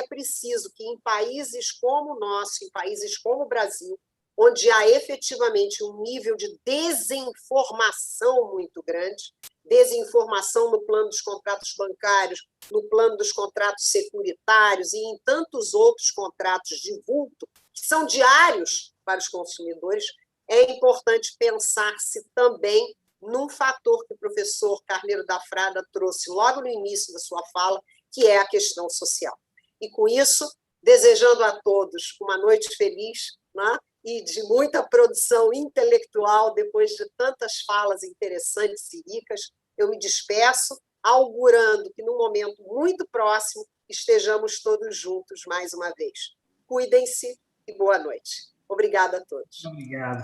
preciso que em países como o nosso, em países como o Brasil, onde há efetivamente um nível de desinformação muito grande, desinformação no plano dos contratos bancários, no plano dos contratos securitários e em tantos outros contratos de vulto, que são diários para os consumidores, é importante pensar-se também num fator que o professor Carneiro da Frada trouxe logo no início da sua fala, que é a questão social. E, com isso, desejando a todos uma noite feliz, né? E de muita produção intelectual, depois de tantas falas interessantes e ricas, eu me despeço, augurando que, num momento muito próximo, estejamos todos juntos mais uma vez. Cuidem-se e boa noite. Obrigada a todos. Obrigado.